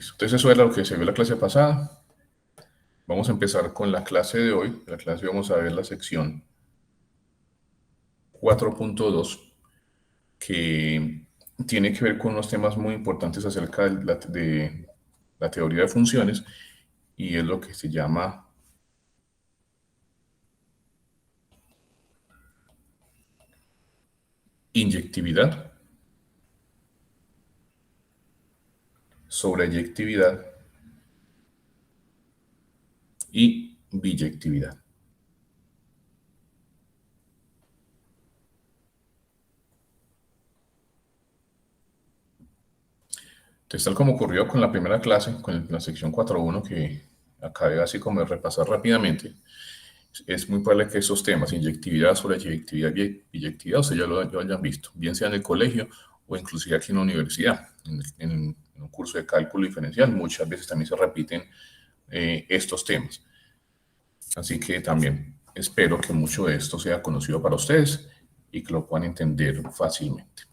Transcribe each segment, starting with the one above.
Listo. Entonces eso era lo que se vio en la clase pasada. Vamos a empezar con la clase de hoy. En la clase de hoy vamos a ver la sección 4.2, que tiene que ver con unos temas muy importantes acerca de la teoría de funciones, y es lo que se llama inyectividad, sobreyectividad y biyectividad. Entonces, tal como ocurrió con la primera clase, con la sección 4.1, que acabé así como de repasar rápidamente, es muy probable que esos temas, inyectividad, sobreyectividad y biyectividad, ustedes ya lo hayan visto, bien sea en el colegio o inclusive aquí en la universidad, en un curso de cálculo diferencial. Muchas veces también se repiten estos temas. Así que también espero que mucho de esto sea conocido para ustedes y que lo puedan entender fácilmente.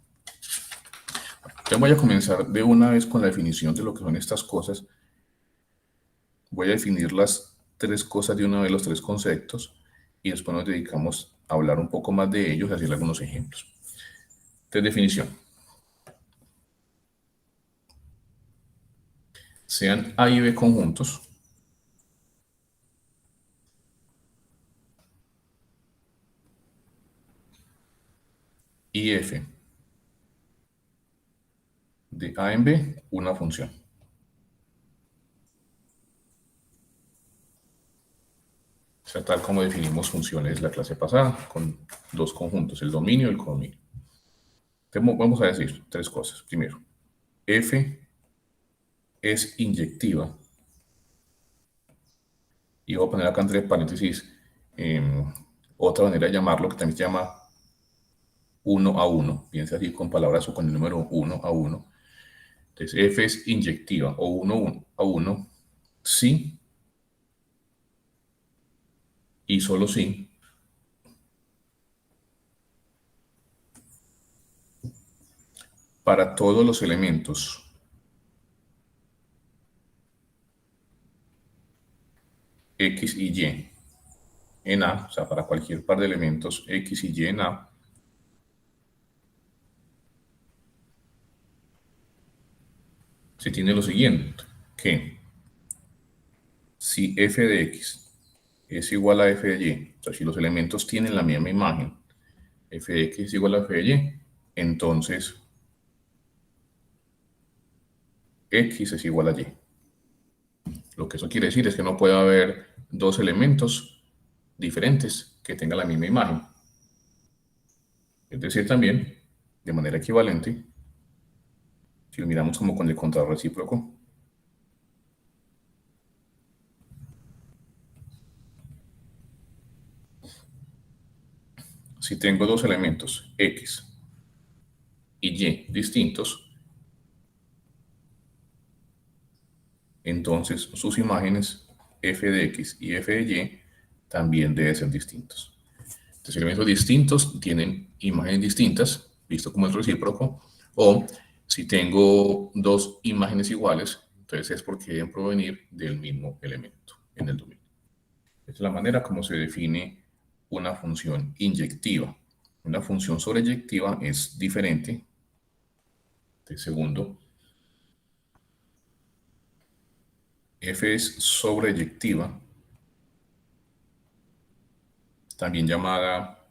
Entonces voy a comenzar de una vez con la definición de lo que son estas cosas. Voy a definir las tres cosas de una vez, los tres conceptos, y después nos dedicamos a hablar un poco más de ellos y hacer algunos ejemplos. Entonces, definición. Sean A y B conjuntos, y F de A en B una función. O sea, tal como definimos funciones la clase pasada, con dos conjuntos, el dominio y el codominio. Entonces, vamos a decir tres cosas. Primero, F es inyectiva, y voy a poner acá entre paréntesis eh, otra manera de llamarlo, que también se llama 1 a 1, piensa así con palabras o con el número 1 a 1. Entonces, F es inyectiva o 1 a 1 si y solo si para todos los elementos X y Y en A, o sea, para cualquier par de elementos X y Y en A, se tiene lo siguiente, que si F de X es igual a F de Y, o sea, si los elementos tienen la misma imagen, F de X es igual a F de Y, entonces X es igual a Y. Lo que eso quiere decir es que no puede haber dos elementos diferentes que tengan la misma imagen. Es decir, también, de manera equivalente, si lo miramos como con el contrario recíproco, si tengo dos elementos X y Y distintos, entonces sus imágenes F de X y F de Y también deben ser distintos. Entonces, elementos distintos tienen imágenes distintas, visto como es recíproco, o si tengo dos imágenes iguales, entonces es porque deben provenir del mismo elemento en el dominio. Esta es la manera como se define una función inyectiva. Una función sobreyectiva es diferente. De segundo, F es sobreyectiva, también llamada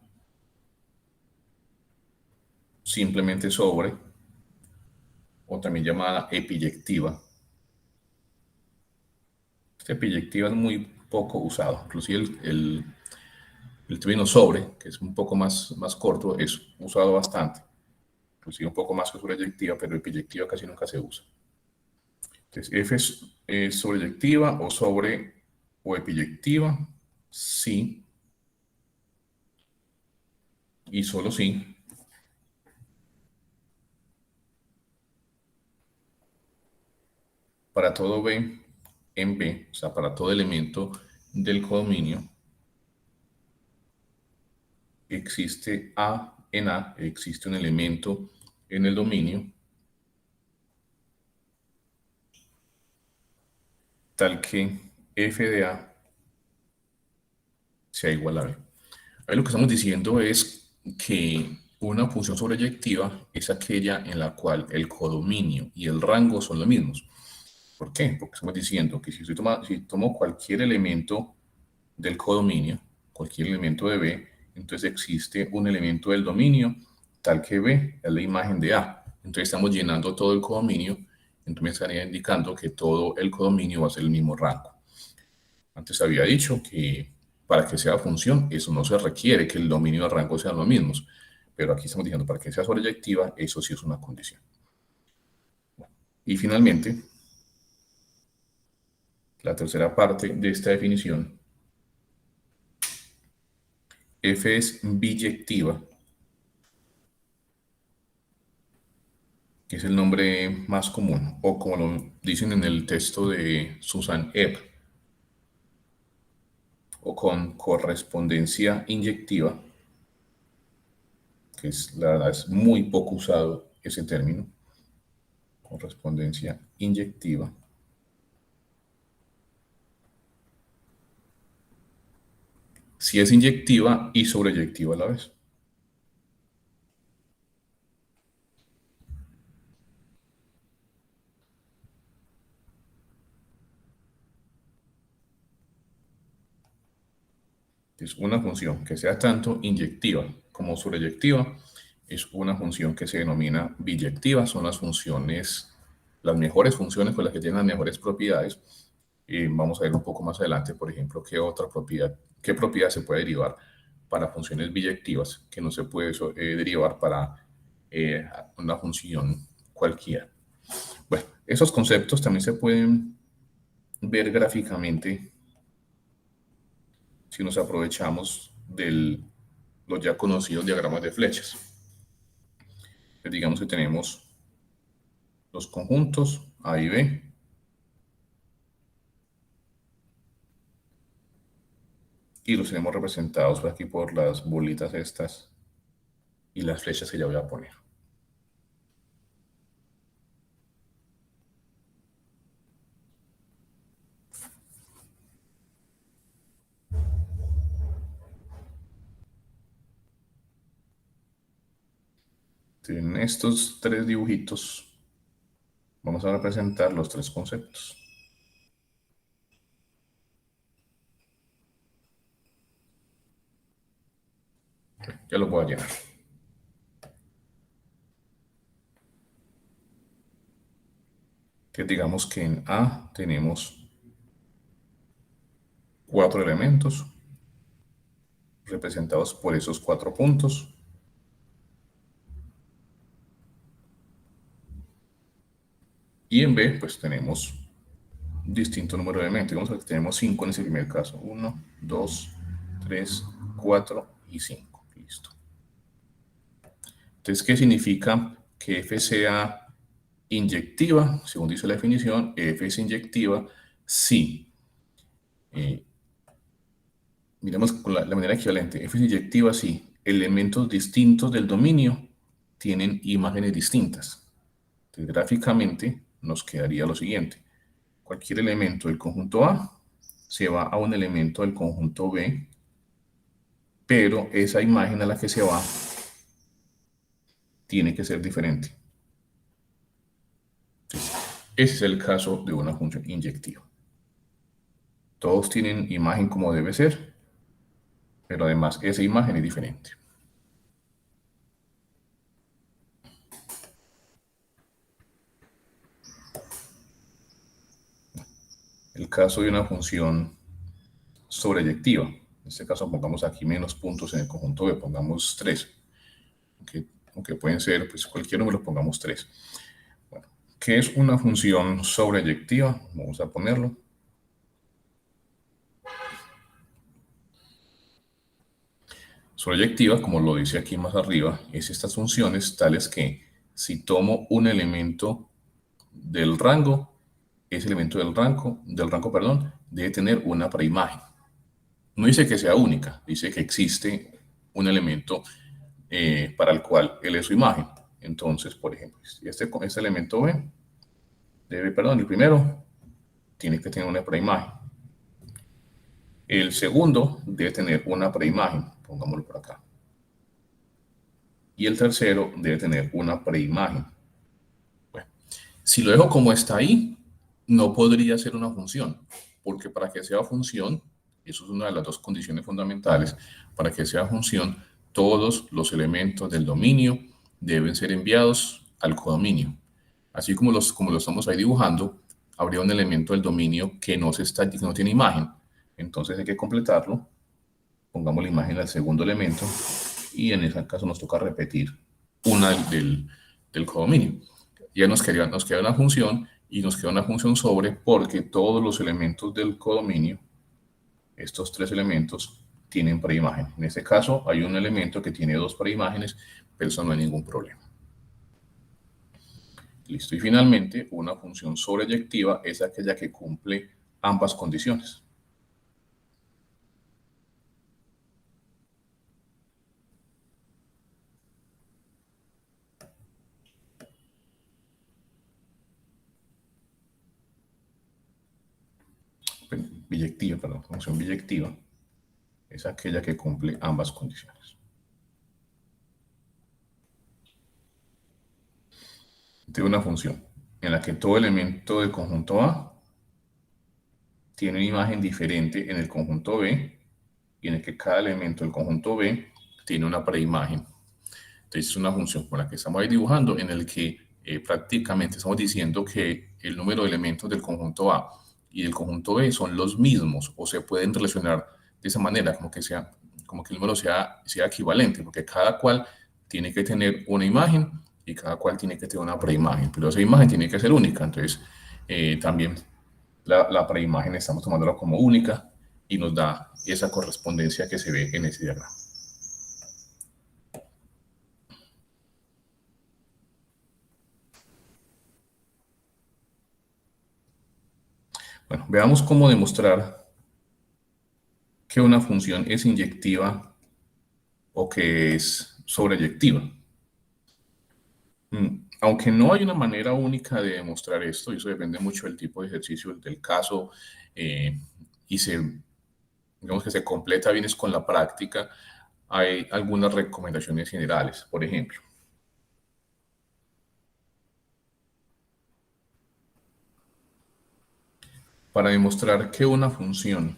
simplemente sobre, o también llamada epiyectiva. Esta epiyectiva es muy poco usado, inclusive el término sobre, que es un poco más corto, es usado bastante, inclusive un poco más que sobreyectiva, pero epiyectiva casi nunca se usa. Entonces, F es sobreyectiva o sobre o epiyectiva, sí y solo sí para todo B en B, o sea, para todo elemento del codominio, existe A en A, existe un elemento en el dominio tal que f de a sea igual a b. Ahí lo que estamos diciendo es que una función sobreyectiva es aquella en la cual el codominio y el rango son los mismos. ¿Por qué? Porque estamos diciendo que si tomo cualquier elemento del codominio, cualquier elemento de B, entonces existe un elemento del dominio tal que B es la imagen de A. Entonces estamos llenando todo el codominio, entonces me estaría indicando que todo el codominio va a ser el mismo rango. Antes había dicho que para que sea función, eso no se requiere que el dominio y el rango sean los mismos, pero aquí estamos diciendo para que sea sobreyectiva, eso sí es una condición. Y finalmente, la tercera parte de esta definición, f es biyectiva, que es el nombre más común, o como lo dicen en el texto de Susan Ebb, o con correspondencia inyectiva, que es, la verdad es muy poco usado ese término, correspondencia inyectiva. Si es inyectiva y sobreyectiva a la vez. Es una función que sea tanto inyectiva como sobreyectiva, es una función que se denomina biyectiva. Son las funciones, las mejores funciones con las que tienen las mejores propiedades. Vamos a ver un poco más adelante, por ejemplo, qué propiedad se puede derivar para funciones biyectivas que no se puede derivar para una función cualquiera. Bueno, esos conceptos también se pueden ver gráficamente si nos aprovechamos de los ya conocidos diagramas de flechas. Pues digamos que tenemos los conjuntos A y B, y los tenemos representados por aquí por las bolitas estas y las flechas que ya voy a poner. En estos tres dibujitos vamos a representar los tres conceptos. Ya los voy a llenar. Que digamos que en A tenemos 4 elementos representados por esos 4 puntos. Y en B, pues tenemos distinto número de elementos. Digamos que tenemos 5 en ese primer caso. 1, 2, 3, 4 y 5. Listo. Entonces, ¿qué significa que F sea inyectiva? Según dice la definición, F es inyectiva si, miremos con la manera equivalente, F es inyectiva si elementos distintos del dominio tienen imágenes distintas. Entonces, gráficamente nos quedaría lo siguiente. Cualquier elemento del conjunto A se va a un elemento del conjunto B, pero esa imagen a la que se va tiene que ser diferente. Entonces, ese es el caso de una función inyectiva. Todos tienen imagen como debe ser, pero además esa imagen es diferente. El caso de una función sobreyectiva. En este caso pongamos aquí menos puntos en el conjunto B, pongamos 3. Aunque pueden ser pues, cualquier número, pongamos 3. Bueno, ¿qué es una función sobreyectiva? Vamos a ponerlo. Sobreyectiva, como lo dice aquí más arriba, es estas funciones tales que si tomo un elemento del rango, ese elemento del rango, perdón, debe tener una preimagen. No dice que sea única, dice que existe un elemento para el cual él es su imagen. Entonces, por ejemplo, este elemento B, perdón, el primero, tiene que tener una preimagen. El segundo debe tener una preimagen, pongámoslo por acá. Y el tercero debe tener una preimagen. Bueno, si lo dejo como está ahí, no podría ser una función, porque para que sea función, eso es una de las dos condiciones fundamentales, para que sea función, todos los elementos del dominio deben ser enviados al codominio. Así como lo estamos ahí dibujando, habría un elemento del dominio que que no tiene imagen. Entonces hay que completarlo. Pongamos la imagen al segundo elemento y en ese caso nos toca repetir una del codominio. Ya nos queda una función y nos queda una función sobre porque todos los elementos del codominio, estos tres elementos, tienen preimagen. En este caso hay un elemento que tiene dos preimágenes, pero eso no hay ningún problema. Listo. Y finalmente, una función sobreyectiva es aquella que cumple ambas condiciones. Biyectiva, perdón, función biyectiva es aquella que cumple ambas condiciones. Tengo una función en la que todo elemento del conjunto A tiene una imagen diferente en el conjunto B y en el que cada elemento del conjunto B tiene una preimagen. Entonces es una función con la que estamos ahí dibujando en el que prácticamente estamos diciendo que el número de elementos del conjunto A y del conjunto B son los mismos o se pueden relacionar de esa manera, como que el número sea equivalente, porque cada cual tiene que tener una imagen y cada cual tiene que tener una preimagen, pero esa imagen tiene que ser única. Entonces también la preimagen estamos tomándola como única y nos da esa correspondencia que se ve en ese diagrama. Bueno, veamos cómo demostrar que una función es inyectiva o que es sobreyectiva. Aunque no hay una manera única de demostrar esto, y eso depende mucho del tipo de ejercicio, del caso, y digamos que se completa bien es con la práctica, hay algunas recomendaciones generales. Por ejemplo, para demostrar que una función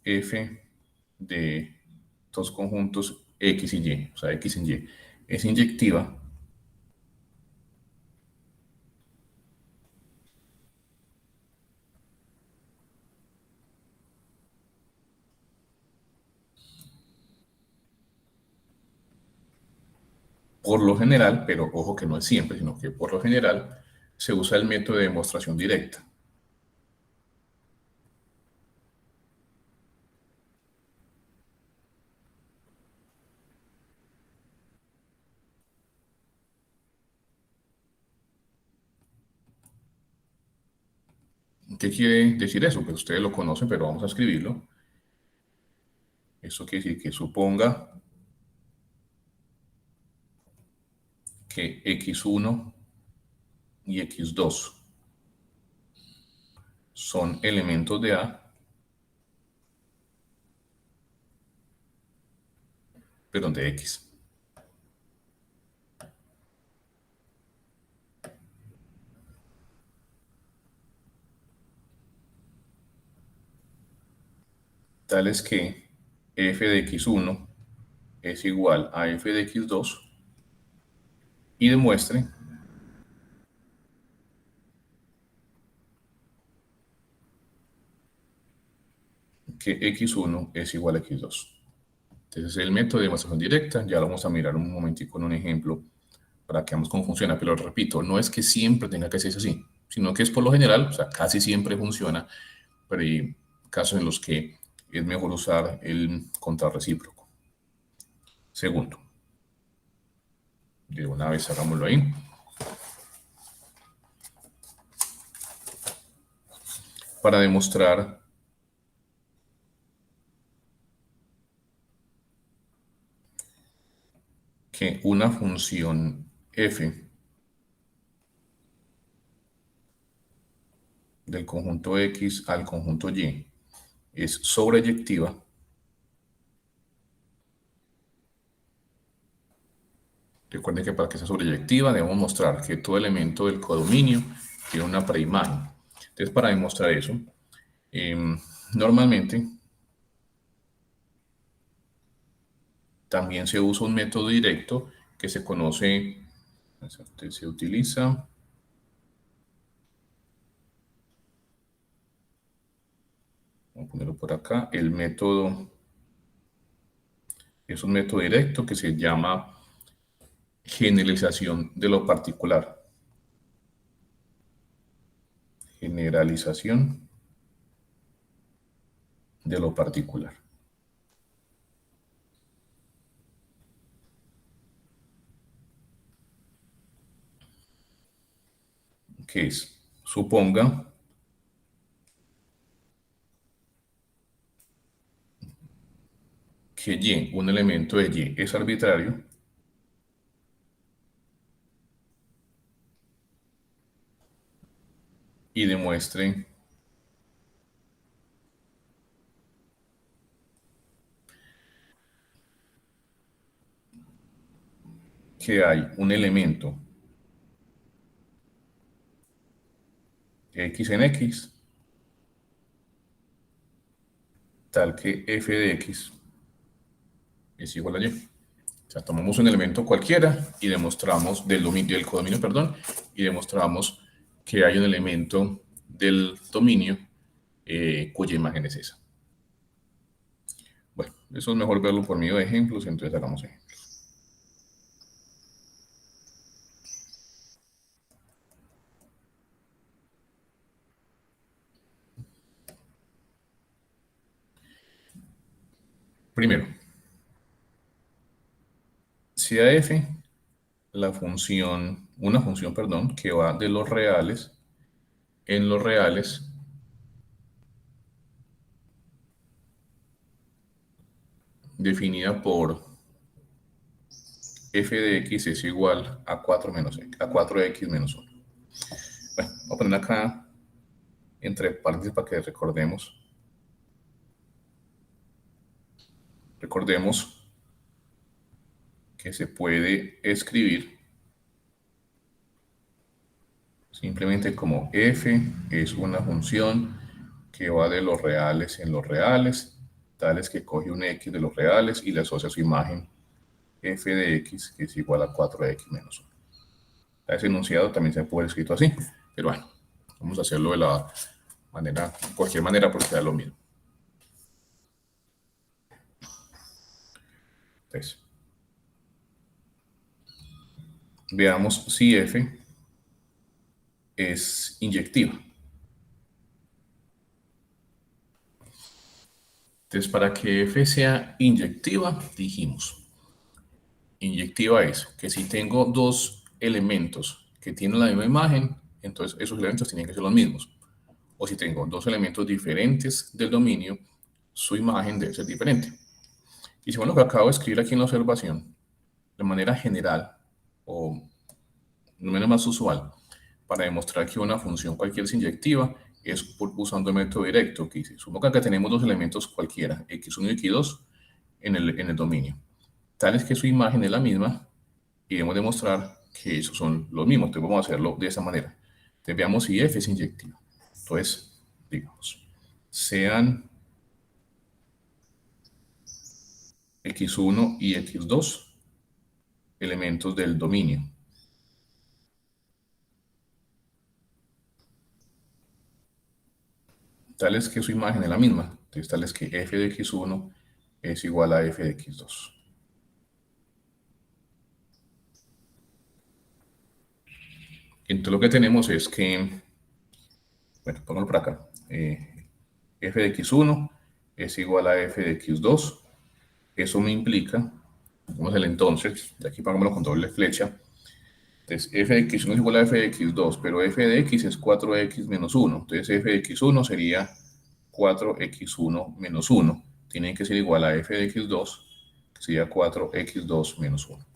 f de dos conjuntos X y Y, o sea, X en Y, es inyectiva, por lo general, pero ojo que no es siempre, sino que por lo general se usa el método de demostración directa. ¿Qué quiere decir eso? Pues ustedes lo conocen, pero vamos a escribirlo. Eso quiere decir que suponga que x1 y x2 son elementos de A, pero de X. Tales que f de x1 es igual a f de x2 y demuestre que x1 es igual a x2. Entonces el método de demostración directa, ya lo vamos a mirar un momentico en un ejemplo para que veamos cómo funciona, pero repito, no es que siempre tenga que ser así, sino que es por lo general, o sea, casi siempre funciona, pero hay casos en los que es mejor usar el contrarrecíproco. Segundo, de una vez hagámoslo ahí. Para demostrar que una función f del conjunto X al conjunto Y es sobreyectiva, recuerden que para que sea sobreyectiva debemos mostrar que todo elemento del codominio tiene una preimagen. Entonces, para demostrar eso, normalmente también se usa un método directo que se conoce, se utiliza, vamos a ponerlo por acá, el método, es un método directo que se llama generalización de lo particular. Generalización de lo particular. Que es, suponga que Y, un elemento de Y, es arbitrario y demuestre que hay un elemento X en X tal que f de X es igual a Y. O sea, tomamos un elemento cualquiera y demostramos del codominio, perdón, y demostramos que hay un elemento del dominio cuya imagen es esa. Bueno, eso es mejor verlo por medio de ejemplos, entonces hagamos ejemplos. Primero, si a f una función, perdón, que va de los reales en los reales definida por f de x es igual a 4 menos x, a 4x menos 1. Bueno, voy a poner acá entre paréntesis para que recordemos. Recordemos que se puede escribir simplemente como f es una función que va de los reales en los reales, tales que coge un x de los reales y le asocia su imagen f de x, que es igual a 4x menos 1. Ese enunciado también se puede escrito así, pero bueno, vamos a hacerlo de la manera, cualquier manera, porque da lo mismo. Entonces, veamos si f es inyectiva. Entonces, para que f sea inyectiva, dijimos, inyectiva es que si tengo dos elementos que tienen la misma imagen, entonces esos elementos tienen que ser los mismos. O si tengo dos elementos diferentes del dominio, su imagen debe ser diferente. Y según lo que acabo de escribir aquí en la observación, de manera general, o no menos más usual, para demostrar que una función cualquiera es inyectiva, es usando el método directo, que dice, suponga que tenemos dos elementos cualquiera, x1 y x2, en el dominio, tales que su imagen es la misma, y debemos demostrar que esos son los mismos. Entonces vamos a hacerlo de esa manera. Entonces veamos si f es inyectiva. Entonces, digamos, sean x1 y x2 elementos del dominio. Tales que su imagen es la misma. Entonces, tales que f de x1 es igual a f de x2. Entonces lo que tenemos es que, bueno, pongámoslo por acá. F de x1 es igual a f de x2. Eso me implica, vamos el entonces, de aquí pongámoslo con doble flecha. Entonces f de x1 es igual a f de x2, pero f de x es 4x menos 1. Entonces f de x1 sería 4x1 menos 1. Tiene que ser igual a f de x2, que sería 4x2 menos 1.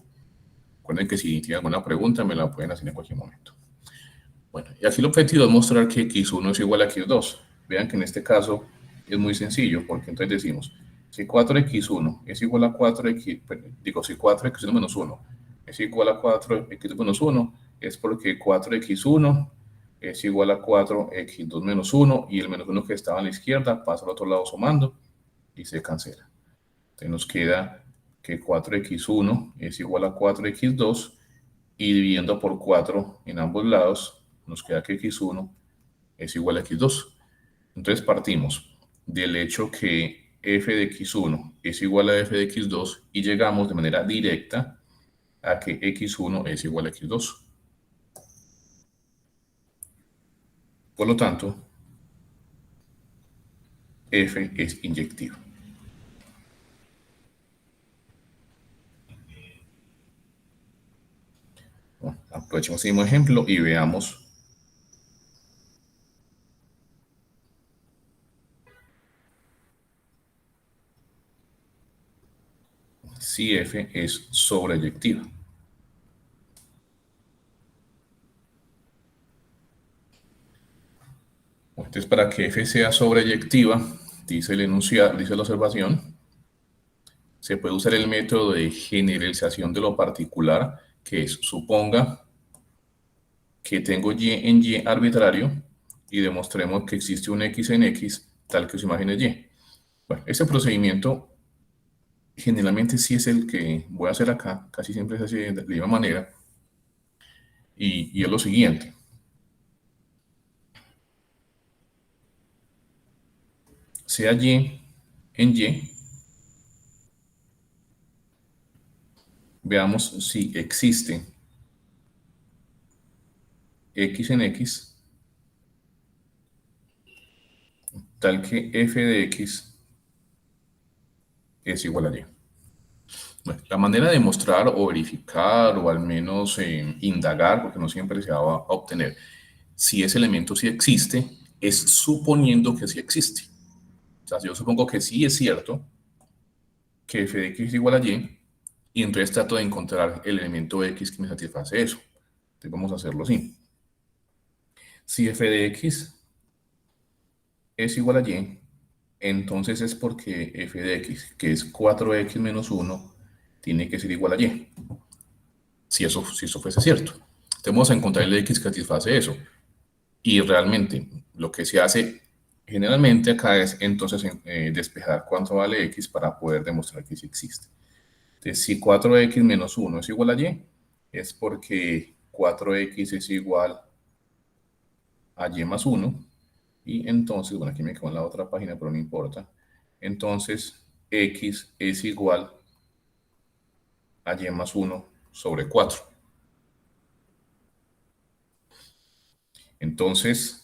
Recuerden que si tienen alguna pregunta me la pueden hacer en cualquier momento. Bueno, y aquí el objetivo es mostrar que x1 es igual a x2. Vean que en este caso es muy sencillo, porque entonces decimos, si 4x1 es igual a 4x, digo, si 4x1 menos 1 es igual a 4x menos 1, es porque 4x1 es igual a 4x2 menos 1, y el menos 1 que estaba a la izquierda pasa al otro lado sumando y se cancela. Entonces nos queda que 4x1 es igual a 4x2, y dividiendo por 4 en ambos lados, nos queda que x1 es igual a x2. Entonces partimos del hecho que f de x1 es igual a f de x2 y llegamos de manera directa a que x1 es igual a x2. Por lo tanto, f es inyectiva. Bueno, aprovechemos el mismo ejemplo y veamos si f es sobreyectiva. Entonces, para que f sea sobreyectiva, dice el enunciado, dice la observación, se puede usar el método de generalización de lo particular, que es, suponga que tengo y en y arbitrario y demostremos que existe un x en x tal que su imagen es y. Bueno, este procedimiento generalmente sí es el que voy a hacer acá, casi siempre es así de la misma manera, y es lo siguiente. Sea y en y, veamos si existe x en x tal que f de x es igual a y. Bueno, la manera de mostrar o verificar o al menos indagar, porque no siempre se va a obtener si ese elemento sí existe, es suponiendo que sí existe. O sea, yo supongo que sí es cierto que f de x es igual a y entonces trato de encontrar el elemento x que me satisface eso. Entonces vamos a hacerlo así. Si f de x es igual a y, entonces es porque f de x, que es 4x menos 1, tiene que ser igual a y. Si eso fuese cierto. Entonces vamos a encontrar el x que satisface eso. Y realmente lo que se hace generalmente acá es entonces despejar cuánto vale x para poder demostrar que sí existe. Entonces, si 4x menos 1 es igual a y, es porque 4x es igual a y más 1. Y entonces, bueno, aquí me quedo en la otra página, pero no importa. Entonces, x es igual a y más 1 sobre 4. Entonces,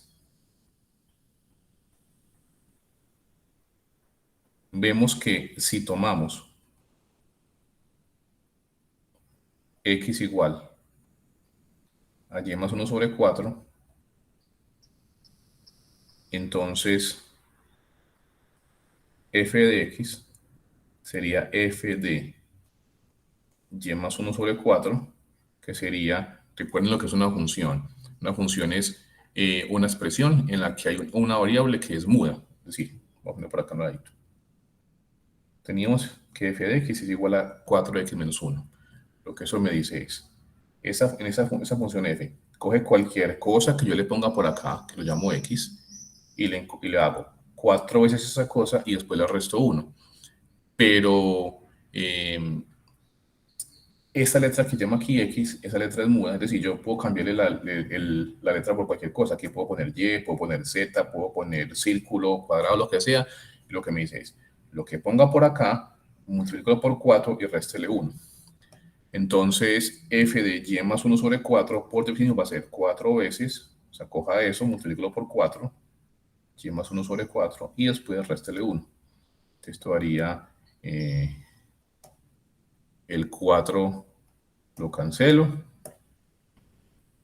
vemos que si tomamos x igual a y más 1 sobre 4, entonces f de x sería f de y más 1 sobre 4, que sería, recuerden lo que es una función. Una función es una expresión en la que hay una variable que es muda. Es decir, vamos a poner por acá un ladito. Teníamos que f de x es igual a 4x menos 1. Lo que eso me dice es, esa función f, coge cualquier cosa que yo le ponga por acá, que lo llamo x, y le hago 4 veces esa cosa y después le resto 1. Pero esta letra que llamo aquí x, esa letra es muda, es decir, yo puedo cambiarle la letra por cualquier cosa. Aquí puedo poner y, puedo poner z, puedo poner círculo, cuadrado, lo que sea. Y lo que me dice es, lo que ponga por acá, multiplícalo por 4 y réstele 1. Entonces, f de y más 1 sobre 4, por definición, va a ser 4 veces, o sea, coja eso, multiplícalo por 4, y más 1 sobre 4, y después réstele 1. Esto haría el 4 lo cancelo,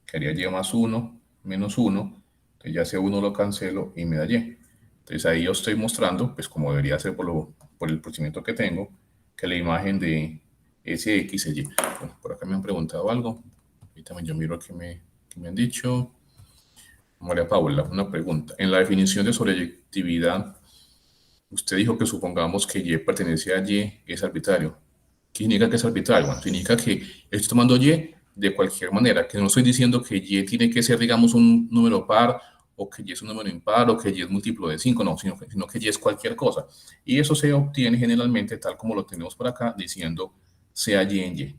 quedaría y más 1 menos 1, entonces ya ese 1 lo cancelo y me da y. Entonces ahí yo estoy mostrando, pues como debería ser por el procedimiento que tengo, que la imagen de ese x es y. Bueno, por acá me han preguntado algo. Y también yo miro qué me han dicho. María Paula, una pregunta. En la definición de sobreyectividad, usted dijo que supongamos que Y pertenece a Y, es arbitrario. ¿Qué significa que es arbitrario? Bueno, significa que estoy tomando Y de cualquier manera, que no estoy diciendo que Y tiene que ser, digamos, un número par, o que Y es un número impar, o que Y es múltiplo de 5, no, sino que Y es cualquier cosa. Y eso se obtiene generalmente, tal como lo tenemos por acá, diciendo sea Y en Y.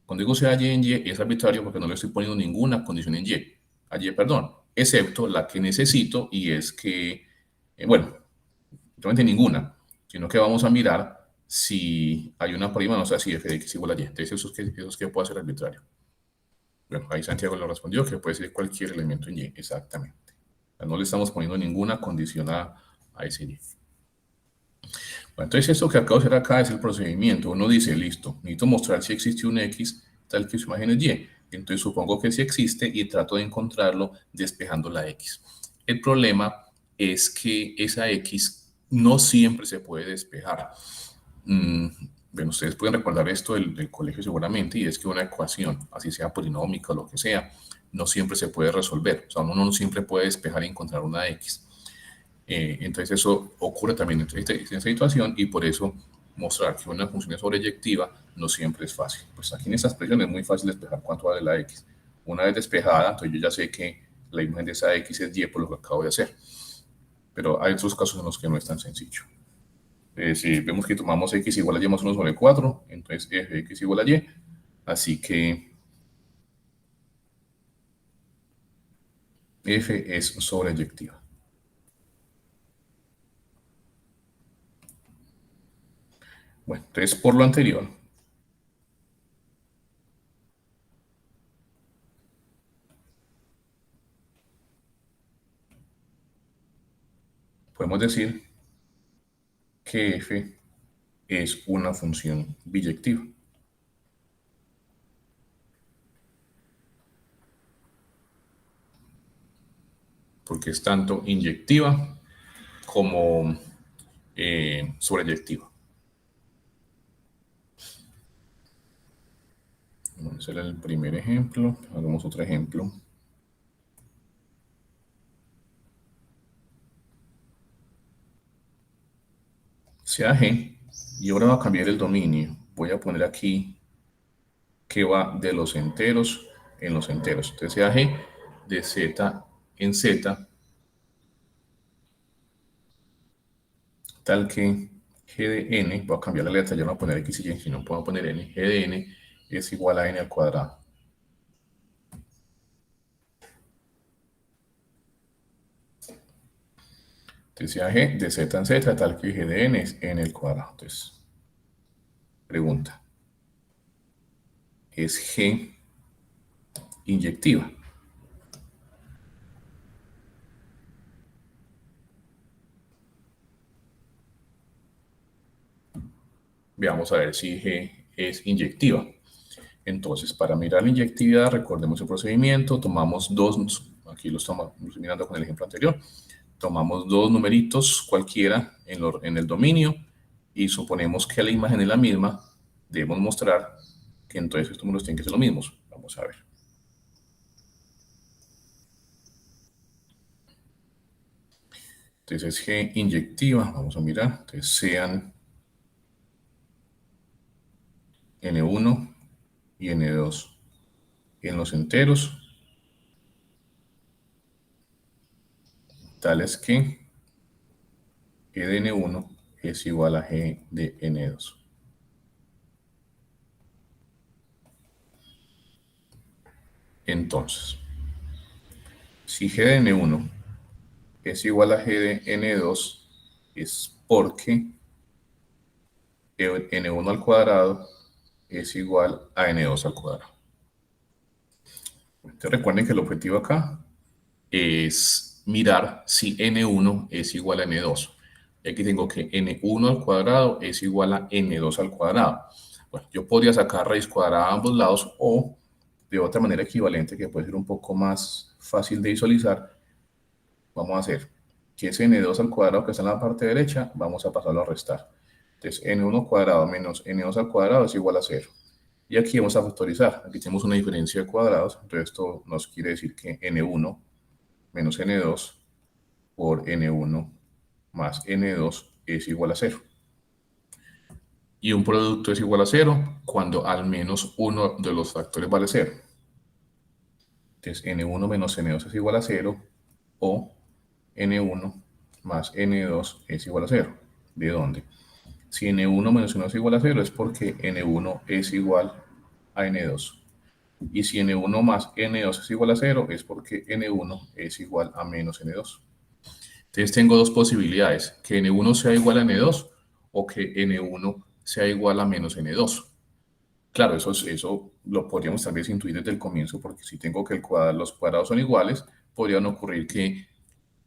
Cuando digo sea Y en Y, es arbitrario porque no le estoy poniendo ninguna condición en Y. A Y, perdón, excepto la que necesito, y es que, bueno, realmente ninguna, sino que vamos a mirar si hay una prima, no sé si f de x igual a y. Entonces, eso es que puede ser arbitrario. Bueno, ahí Santiago lo respondió, que puede ser cualquier elemento en y, exactamente. O sea, no le estamos poniendo ninguna condición a ese y. Bueno, entonces, esto que acabo de hacer acá es el procedimiento. Uno dice, listo, necesito mostrar si existe un x tal que su imagen es y. Entonces, supongo que sí existe y trato de encontrarlo despejando la x. El problema es que esa x no siempre se puede despejar. Bueno, ustedes pueden recordar esto del colegio seguramente, y es que una ecuación, así sea polinómica o lo que sea, no siempre se puede resolver. O sea, uno no siempre puede despejar y encontrar una x. Entonces eso ocurre también en esta situación, y por eso mostrar que una función es sobreyectiva no siempre es fácil. Pues aquí en esta expresión es muy fácil despejar cuánto vale la x. Una vez despejada, entonces yo ya sé que la imagen de esa x es y por lo que acabo de hacer. Pero hay otros casos en los que no es tan sencillo. Si vemos que tomamos x igual a y más 1 sobre 4, entonces f de x igual a y. Así que f es sobreyectiva. Bueno, entonces por lo anterior, podemos decir que f es una función biyectiva, porque es tanto inyectiva como sobreyectiva. Bueno, ese era el primer ejemplo. Hagamos otro ejemplo. Sea G, y ahora va a cambiar el dominio. Voy a poner aquí que va de los enteros en los enteros. Entonces sea G de Z en Z, tal que G de N, voy a cambiar la letra, ya no voy a poner X y Y, sino puedo poner N. G de N es igual a N al cuadrado. Entonces sea G de Z en Z, tal que G de N es N al cuadrado. Entonces, pregunta, ¿es G inyectiva? Veamos a ver si G es inyectiva. Entonces, para mirar la inyectividad, recordemos el procedimiento, tomamos dos, aquí lo estamos mirando con el ejemplo anterior, tomamos dos numeritos cualquiera en el dominio y suponemos que la imagen es la misma, debemos mostrar que entonces estos números tienen que ser los mismos. Vamos a ver. Entonces, G inyectiva, vamos a mirar, entonces sean N1 y N2 en los enteros, tales que G de N1 es igual a G de N2. Entonces, si G de N1 es igual a G de N2, es porque N1 al cuadrado es igual a N2 al cuadrado. Entonces recuerden que el objetivo acá es mirar si N1 es igual a N2. Y aquí tengo que N1 al cuadrado es igual a N2 al cuadrado. Bueno, yo podría sacar raíz cuadrada a ambos lados, o de otra manera equivalente que puede ser un poco más fácil de visualizar, vamos a hacer que ese N2 al cuadrado que está en la parte derecha, vamos a pasarlo a restar. Entonces, N1 cuadrado menos N2 al cuadrado es igual a 0. Y aquí vamos a factorizar. Aquí tenemos una diferencia de cuadrados. Entonces esto nos quiere decir que n1 menos n2 por n1 más n2 es igual a 0. Y un producto es igual a 0 cuando al menos uno de los factores vale 0. Entonces n1 menos n2 es igual a 0 o n1 más n2 es igual a 0. ¿De dónde? Si n1 menos n2 es igual a 0 es porque n1 es igual a n2. Y si n1 más n2 es igual a 0 es porque n1 es igual a menos n2. Entonces tengo dos posibilidades, que n1 sea igual a n2 o que n1 sea igual a menos n2. Claro, eso lo podríamos tal vez intuir desde el comienzo, porque si tengo que los cuadrados son iguales, podrían ocurrir que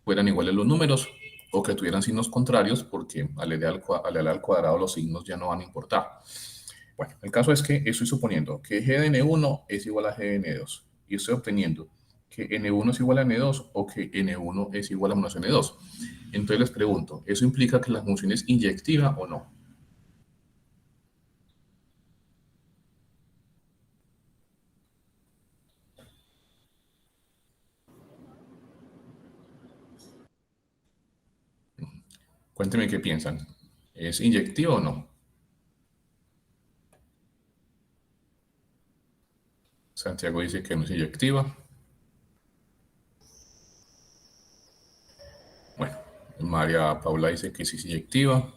fueran iguales los números o que tuvieran signos contrarios, porque al elevar al cuadrado los signos ya no van a importar. Bueno, el caso es que estoy suponiendo que g de n1 es igual a g de n2 y estoy obteniendo que n1 es igual a n2 o que n1 es igual a menos n2. Entonces les pregunto, ¿eso implica que la función es inyectiva o no? Cuéntenme qué piensan. ¿Es inyectiva o no? Santiago dice que no es inyectiva. Bueno, María Paula dice que sí es inyectiva.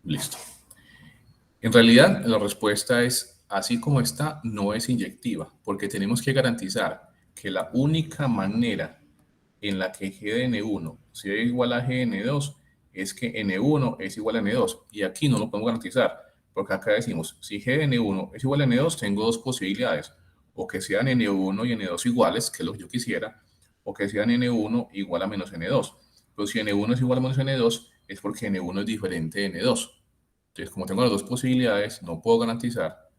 Listo. En realidad, la respuesta es, así como está, no es inyectiva, porque tenemos que garantizar que la única manera en la que g de n1 sea igual a g de n2 es que n1 es igual a n2. Y aquí no lo podemos garantizar, porque acá decimos, si g de n1 es igual a n2, tengo dos posibilidades, o que sean n1 y n2 iguales, que es lo que yo quisiera, o que sean n1 igual a menos n2. Pero si n1 es igual a menos n2, es porque n1 es diferente de n2. Entonces, como tengo las dos posibilidades, no puedo garantizar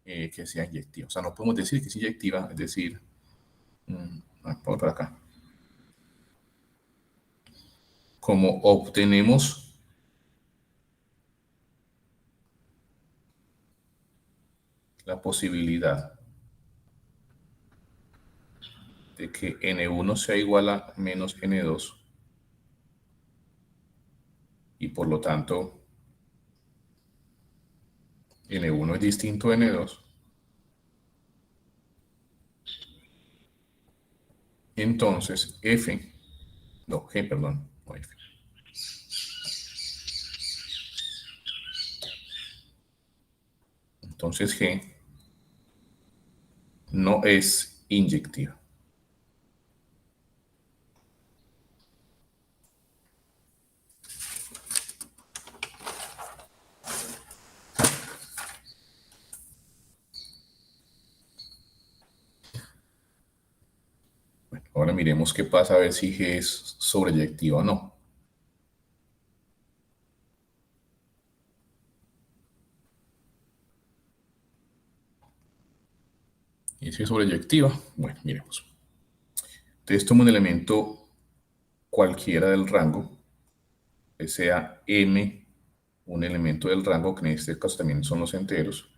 que sea inyectiva. O sea, no podemos decir que es inyectiva, es decir, vamos para acá. Como obtenemos la posibilidad de que n1 sea igual a menos n2 y por lo tanto n1 es distinto de n2, entonces f, no, g, perdón, no f. Entonces g no es inyectiva. Bueno, ahora miremos qué pasa a ver si g es sobreyectiva o no. Y si es sobreyectiva, bueno, miremos. Entonces tomo un elemento cualquiera del rango, que sea m, un elemento del rango, que en este caso también son los enteros,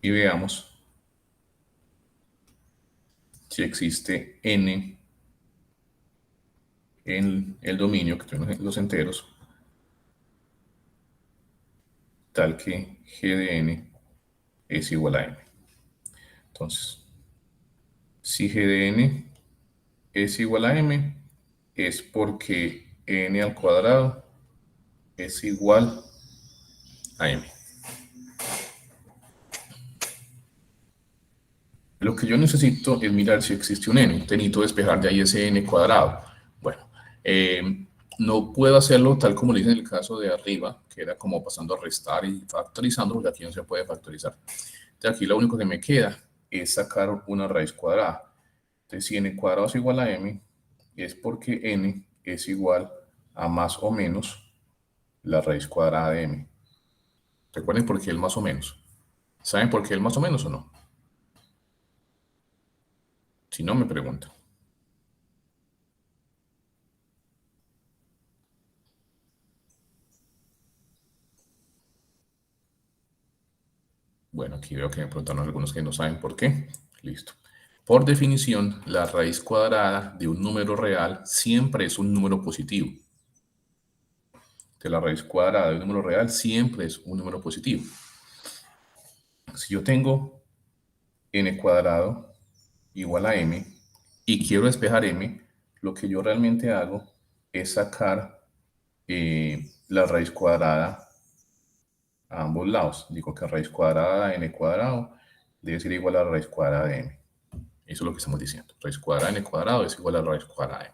y veamos si existe n en el dominio, que tienen los enteros, tal que g de n es igual a m. Entonces, si g de n es igual a m, es porque n al cuadrado es igual a m. Lo que yo necesito es mirar si existe un n. Necesito despejar de ahí ese n cuadrado. Bueno, no puedo hacerlo tal como lo hice en el caso de arriba, que era como pasando a restar y factorizando, porque aquí no se puede factorizar. Entonces aquí lo único que me queda es sacar una raíz cuadrada. Entonces si n cuadrado es igual a m, es porque n es igual a más o menos la raíz cuadrada de m. Recuerden por qué el más o menos. ¿Saben por qué el más o menos o no? Si no, me preguntan. Bueno, aquí veo que me preguntaron algunos que no saben por qué. Listo. Por definición, la raíz cuadrada de un número real siempre es un número positivo. Que la raíz cuadrada de un número real siempre es un número positivo. Si yo tengo n cuadrado igual a m y quiero despejar m, lo que yo realmente hago es sacar la raíz cuadrada a ambos lados. Digo que raíz cuadrada de n cuadrado debe ser igual a la raíz cuadrada de m. Eso es lo que estamos diciendo. Raíz cuadrada de n cuadrado es igual a la raíz cuadrada de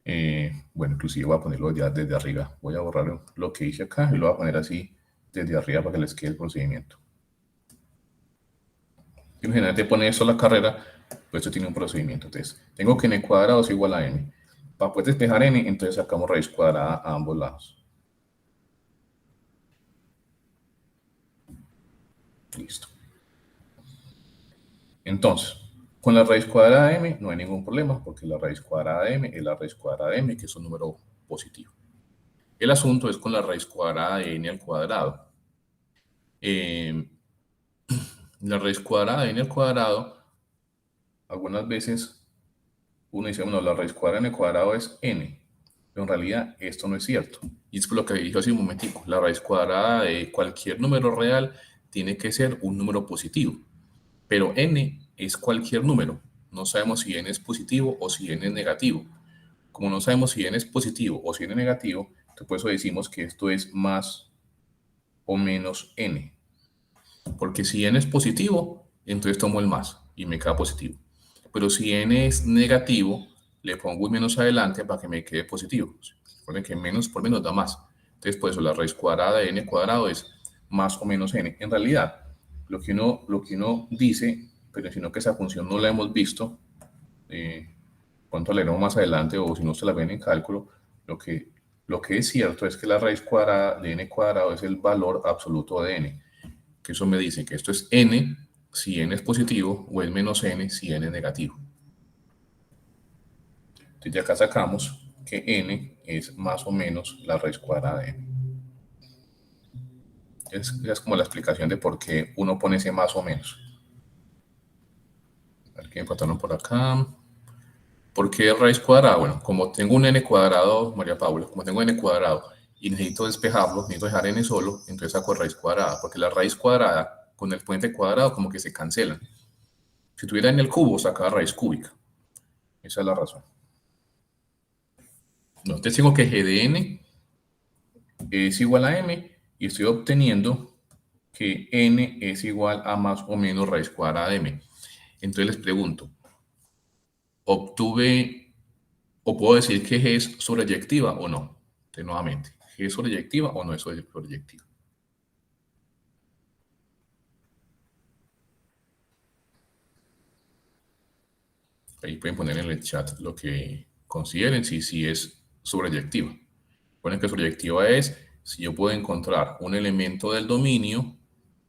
m. Bueno, inclusive voy a ponerlo ya desde arriba. Voy a borrar lo que hice acá y lo voy a poner así desde arriba para que les quede el procedimiento. Si uno generalmente pone esto a la carrera, pues esto tiene un procedimiento. Entonces, tengo que n cuadrado es igual a m. Para poder despejar n, entonces sacamos raíz cuadrada a ambos lados. Listo. Entonces, con la raíz cuadrada de m no hay ningún problema porque la raíz cuadrada de m es la raíz cuadrada de m, que es un número positivo. El asunto es con la raíz cuadrada de n al cuadrado. La raíz cuadrada de n al cuadrado, algunas veces uno dice, bueno, la raíz cuadrada de n al cuadrado es n, pero en realidad esto no es cierto. Y es por lo que dije hace un momentico, la raíz cuadrada de cualquier número real tiene que ser un número positivo, pero n es cualquier número. No sabemos si n es positivo o si n es negativo. Como no sabemos si n es positivo o si n es negativo, entonces por eso decimos que esto es más o menos n. Porque si n es positivo, entonces tomo el más y me queda positivo. Pero si n es negativo, le pongo un menos adelante para que me quede positivo. Recuerden que menos por menos da más. Entonces, por eso la raíz cuadrada de n cuadrado es más o menos n. En realidad, lo que uno dice, pero sino que esa función no la hemos visto, cuánto leeremos más adelante o si no se la ven en cálculo, lo que es cierto es que la raíz cuadrada de n cuadrado es el valor absoluto de n. Que eso me dice que esto es n si n es positivo o es menos n si n es negativo. Entonces de acá sacamos que n es más o menos la raíz cuadrada de n. Es como la explicación de por qué uno pone ese más o menos. A ver qué me contaron por acá. ¿Por qué raíz cuadrada? Bueno, como tengo un n cuadrado, María Paula, como tengo n cuadrado y necesito despejarlo, necesito dejar n solo, entonces saco raíz cuadrada, porque la raíz cuadrada con el exponente cuadrado como que se cancelan. Si tuviera en el cubo, sacaba raíz cúbica. Esa es la razón. No, entonces tengo que g de n es igual a m y estoy obteniendo que n es igual a más o menos raíz cuadrada de m. Entonces les pregunto, ¿obtuve o puedo decir que g es sobreyectiva o no? Entonces nuevamente, ¿g es sobreyectiva o no es sobreyectiva? Ahí pueden poner en el chat lo que consideren si es sobreyectiva. Ponen que sobreyectiva es si yo puedo encontrar un elemento del dominio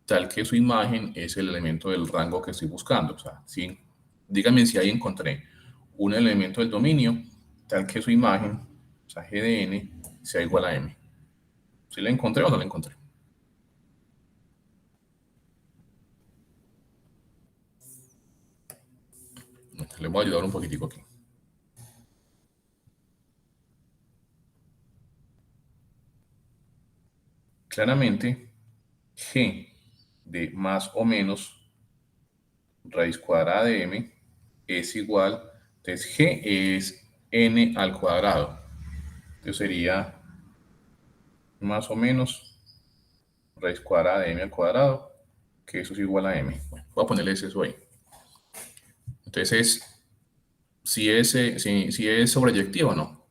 tal que su imagen es el elemento del rango que estoy buscando. O sea, díganme si ahí encontré un elemento del dominio tal que su imagen, o sea, g de n, sea igual a m. ¿Si la encontré o no la encontré? Les voy a ayudar un poquitico aquí. Claramente, g de más o menos raíz cuadrada de m es igual, entonces g es n al cuadrado. Entonces sería más o menos raíz cuadrada de m al cuadrado, que eso es igual a m. Bueno, voy a ponerle eso ahí. Entonces, si es sobreyectiva o no.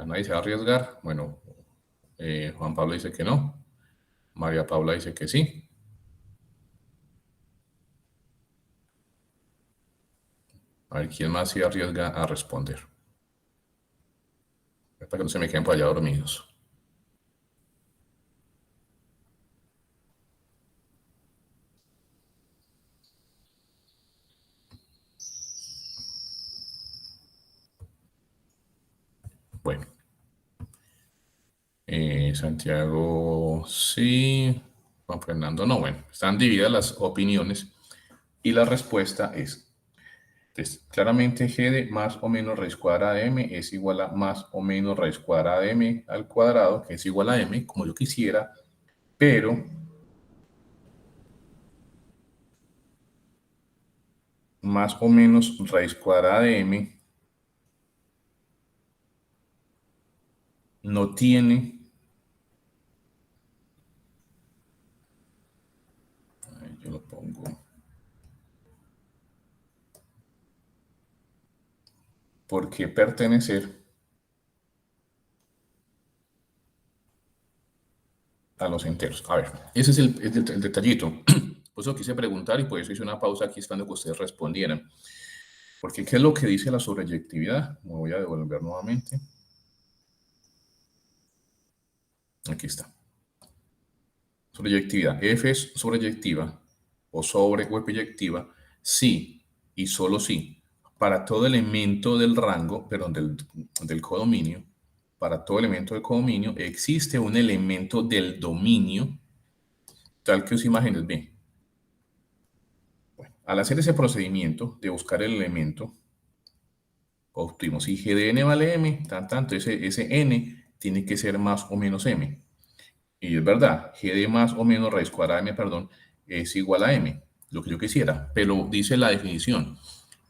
Nadie se va a arriesgar. Bueno, Juan Pablo dice que no. María Paula dice que sí. A ver, ¿quién más se arriesga a responder? Para que no se me queden por allá dormidos. Bueno. Santiago, sí. Juan Fernando, no. Bueno, están divididas las opiniones y la respuesta es, entonces, claramente g de más o menos raíz cuadrada de m es igual a más o menos raíz cuadrada de m al cuadrado, que es igual a m, como yo quisiera, pero más o menos raíz cuadrada de m no tiene, yo lo pongo, por qué pertenecer a los enteros. A ver, ese es el detallito. Por eso quise preguntar y por eso hice una pausa aquí esperando que ustedes respondieran. Porque, ¿qué es lo que dice la sobreyectividad? Me voy a devolver nuevamente. Aquí está. Sobreyectividad. F es sobreyectiva o proyectiva si y solo si para todo elemento del rango, perdón, del codominio, para todo elemento del codominio existe un elemento del dominio tal que sus imágenes ven. Bueno, al hacer ese procedimiento de buscar el elemento, obtuvimos si g de n vale m, tanto ese n tiene que ser más o menos m. Y es verdad, g de más o menos raíz cuadrada de m, perdón, es igual a m, lo que yo quisiera, pero dice la definición,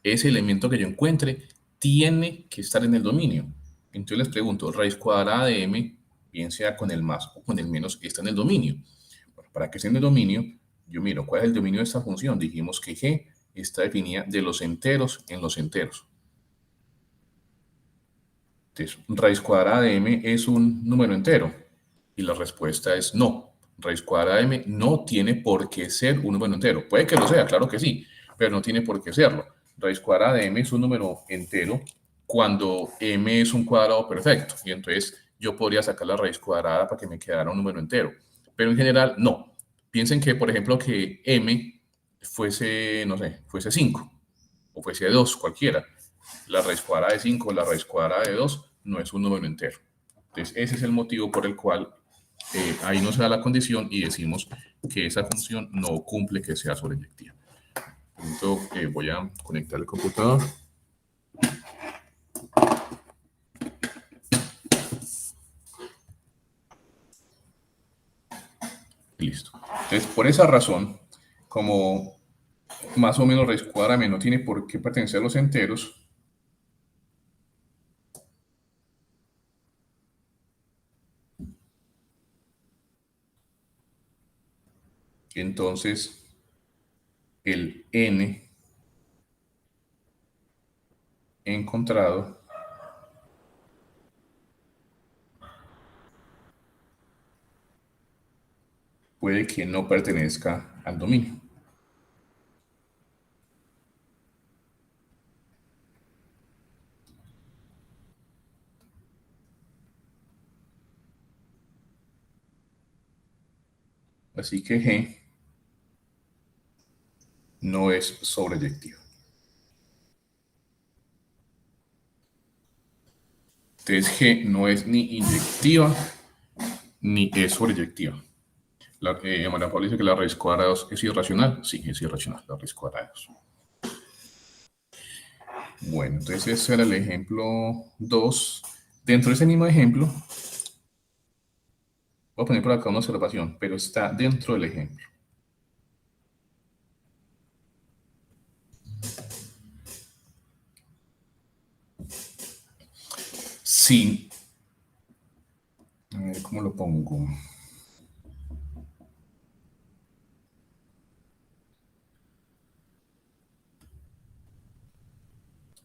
ese elemento que yo encuentre tiene que estar en el dominio. Entonces les pregunto, raíz cuadrada de m, bien sea con el más o con el menos, está en el dominio. Bueno, para que esté en el dominio, yo miro cuál es el dominio de esta función. Dijimos que g está definida de los enteros en los enteros. Entonces, raíz cuadrada de m es un número entero. Y la respuesta es no. Raíz cuadrada de m no tiene por qué ser un número entero. Puede que lo sea, claro que sí, pero no tiene por qué serlo. Raíz cuadrada de m es un número entero cuando m es un cuadrado perfecto. Y entonces yo podría sacar la raíz cuadrada para que me quedara un número entero. Pero en general, no. Piensen que, por ejemplo, que m fuese, no sé, fuese 5 o fuese 2, cualquiera. La raíz cuadrada de 5 o la raíz cuadrada de 2 no es un número entero. Entonces, ese es el motivo por el cual ahí no se da la condición y decimos que esa función no cumple que sea sobreyectiva. Entonces, voy a conectar el computador. Y listo. Entonces, por esa razón, como más o menos raíz cuadrada no tiene por qué pertenecer a los enteros, entonces el n encontrado puede que no pertenezca al dominio. Así que G no es sobreyectiva. Entonces G no es ni inyectiva ni es sobreyectiva. María Paula dice que la raíz cuadrada de 2 es irracional. Sí, es irracional, la raíz cuadrada de 2. Bueno, entonces ese era el ejemplo 2. Dentro de ese mismo ejemplo, voy a poner por acá una observación, pero está dentro del ejemplo. Sí. A ver, ¿cómo lo pongo?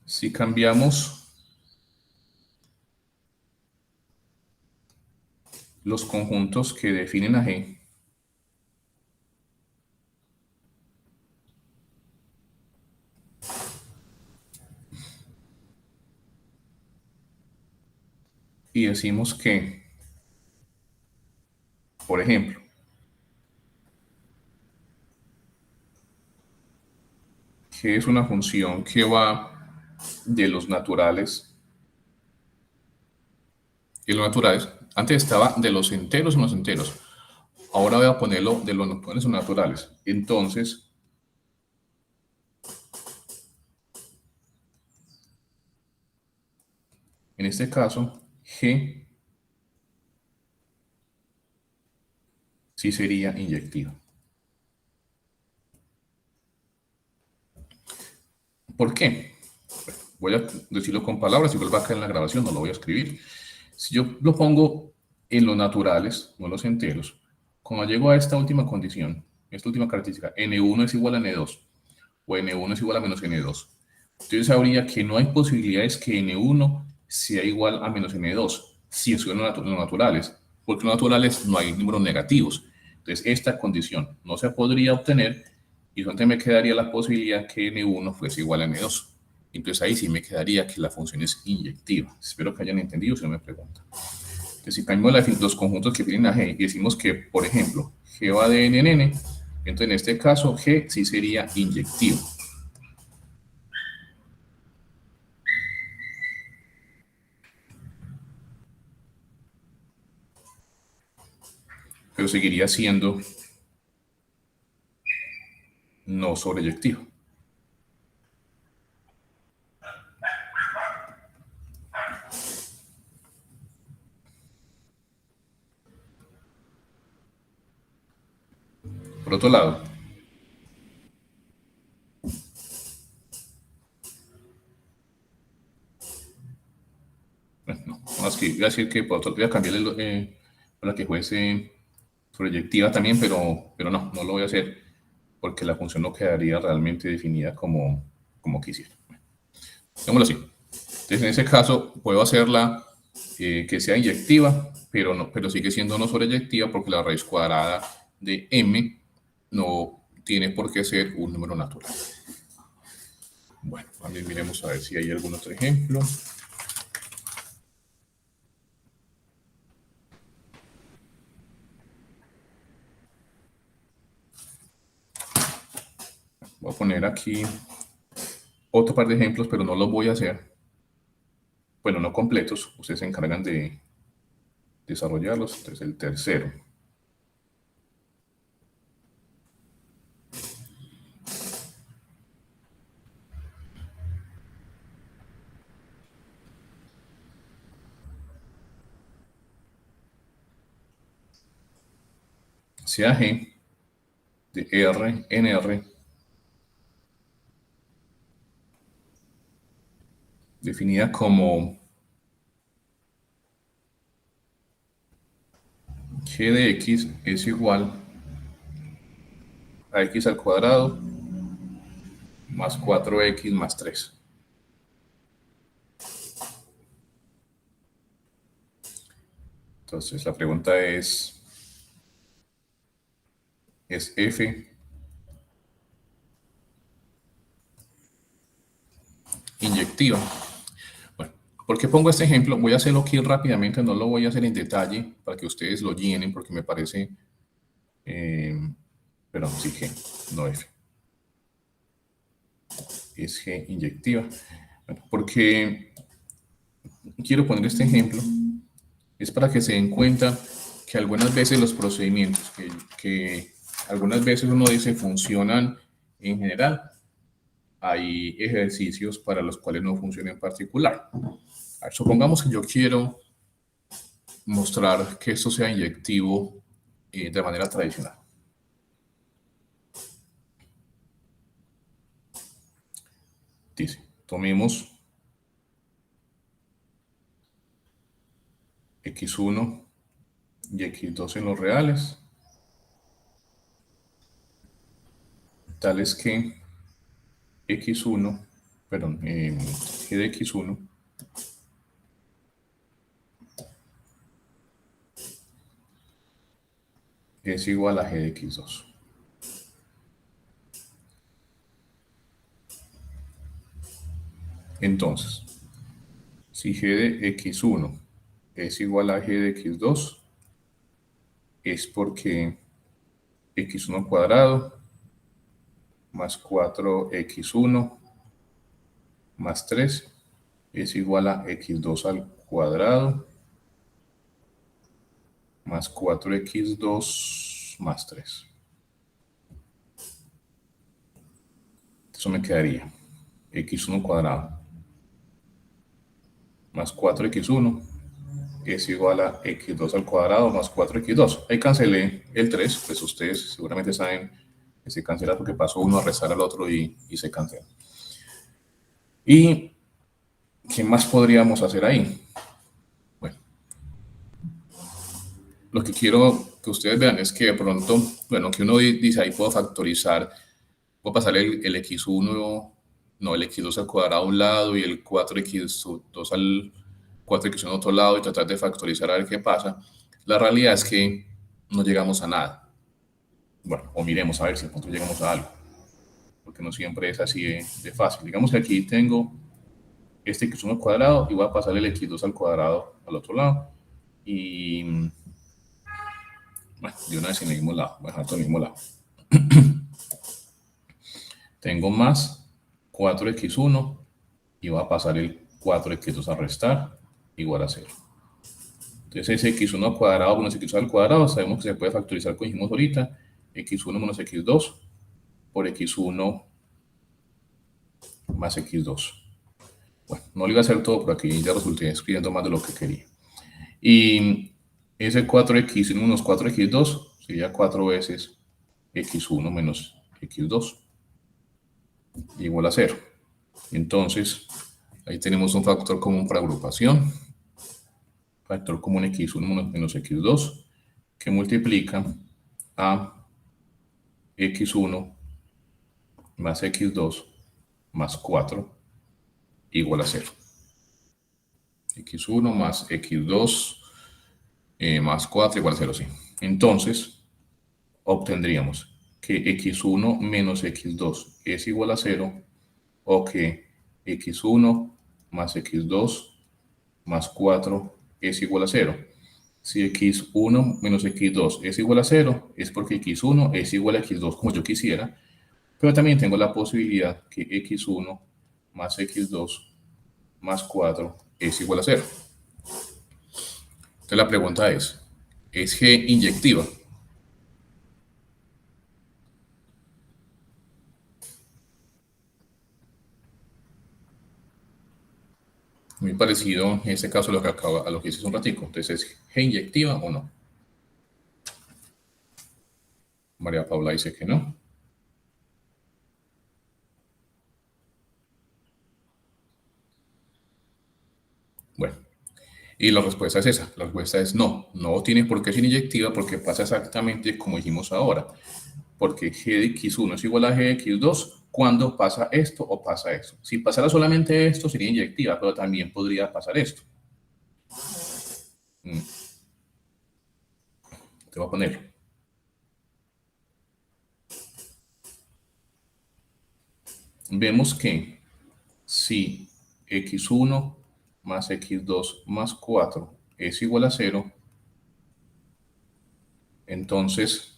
Si cambiamos los conjuntos que definen a G, y decimos que, por ejemplo, G es una función que va de los naturales Antes estaba de los enteros en los enteros. Ahora voy a ponerlo de los naturales o naturales. Entonces, en este caso, G sí sería inyectiva. ¿Por qué? Voy a decirlo con palabras, igual va acá en la grabación, no lo voy a escribir. Si yo lo pongo en los naturales, no en los enteros, cuando llego a esta última condición, esta última característica, n1 es igual a n2, o n1 es igual a menos n2, entonces sabría que no hay posibilidades que n1 sea igual a menos n2, si estoy en los naturales, porque en los naturales no hay números negativos. Entonces esta condición no se podría obtener y solamente me quedaría la posibilidad que n1 fuese igual a n2. Entonces ahí sí me quedaría que la función es inyectiva. Espero que hayan entendido si no me preguntan. Entonces si cambiamos los conjuntos que tienen a G y decimos que, por ejemplo, G va de n en n, entonces en este caso G sí sería inyectivo. Pero seguiría siendo no sobreyectivo. Por otro lado, bueno, no, más que voy a decir que por otro, voy a cambiarle para que fuese proyectiva también, pero no, no lo voy a hacer porque la función no quedaría realmente definida como quisiera. Digámoslo así. Entonces, en ese caso, puedo hacerla que sea inyectiva, pero sigue siendo no sobreyectiva porque la raíz cuadrada de m no tiene por qué ser un número natural. Bueno, también miremos a ver si hay algún otro ejemplo. Voy a poner aquí otro par de ejemplos, pero no los voy a hacer. Bueno, no completos. Ustedes se encargan de desarrollarlos. Entonces, el tercero. Sea G de R en R definida como G de X es igual a X al cuadrado más 4X más 3. Entonces la pregunta ¿es F inyectiva? Bueno, ¿por qué pongo este ejemplo? Voy a hacerlo aquí rápidamente, no lo voy a hacer en detalle para que ustedes lo llenen porque me parece, perdón, sí G, no F. Es G inyectiva. Bueno, porque quiero poner este ejemplo es para que se den cuenta que algunas veces los procedimientos que algunas veces uno dice funcionan en general, hay ejercicios para los cuales no funciona en particular. A ver, supongamos que yo quiero mostrar que esto sea inyectivo de manera tradicional. Dice, tomemos x1 y x2 en los reales, tales que x1, perdón, g de x1 es igual a g de x2. Entonces, si g de x1 es igual a g de x2, es porque x1 cuadrado más 4x1 más 3 es igual a x2 al cuadrado más 4x2 más 3. Eso me quedaría x1 cuadrado más 4x1 es igual a x2 al cuadrado más 4x2. Ahí cancelé el 3, pues ustedes seguramente saben que se cancela porque pasó uno a restar al otro y se cancela. ¿Y qué más podríamos hacer ahí? Bueno, lo que quiero que ustedes vean es que de pronto, bueno, que uno dice ahí puedo factorizar, puedo pasar el x1, no, el x2 al cuadrado a un lado y el 4x2 al 4x1 al otro lado y tratar de factorizar a ver qué pasa. La realidad es que no llegamos a nada. Bueno, o miremos a ver si de pronto llegamos a algo, porque no siempre es así de fácil. Digamos que aquí tengo este x1 al cuadrado y voy a pasar el x2 al cuadrado al otro lado. Y bueno, de una vez en el mismo lado, voy a dejar todo en el mismo lado. Tengo más 4x1 y voy a pasar el 4x2 a restar igual a 0. Entonces ese x1 al cuadrado menos x2 al cuadrado sabemos que se puede factorizar como dijimos ahorita, x1 menos x2 por x1 más x2. Bueno, no lo iba a hacer todo por aquí, ya resulté escribiendo más de lo que quería. Y ese 4x1 menos 4x2 sería 4 veces x1 menos x2 igual a 0. Entonces, ahí tenemos un factor común para agrupación, factor común x1 menos x2, que multiplica a x1 más x2 más 4 igual a 0. x1 más x2 más 4 igual a 0, sí. Entonces, obtendríamos que x1 menos x2 es igual a 0 o que x1 más x2 más 4 es igual a 0. Si x1 menos x2 es igual a 0, es porque x1 es igual a x2 como yo quisiera, pero también tengo la posibilidad que x1 más x2 más 4 es igual a 0. Entonces la pregunta ¿es G inyectiva? Muy parecido en este caso a lo que hice hace un ratico. Entonces, ¿es G inyectiva o no? María Paula dice que no. Bueno, y la respuesta es esa. La respuesta es no. No tiene por qué ser inyectiva porque pasa exactamente como dijimos ahora. Porque G de X1 es igual a G de X2 cuando pasa esto o pasa esto. Si pasara solamente esto sería inyectiva, pero también podría pasar esto. Te voy a poner. Vemos que si x1 más x2 más 4 es igual a 0, entonces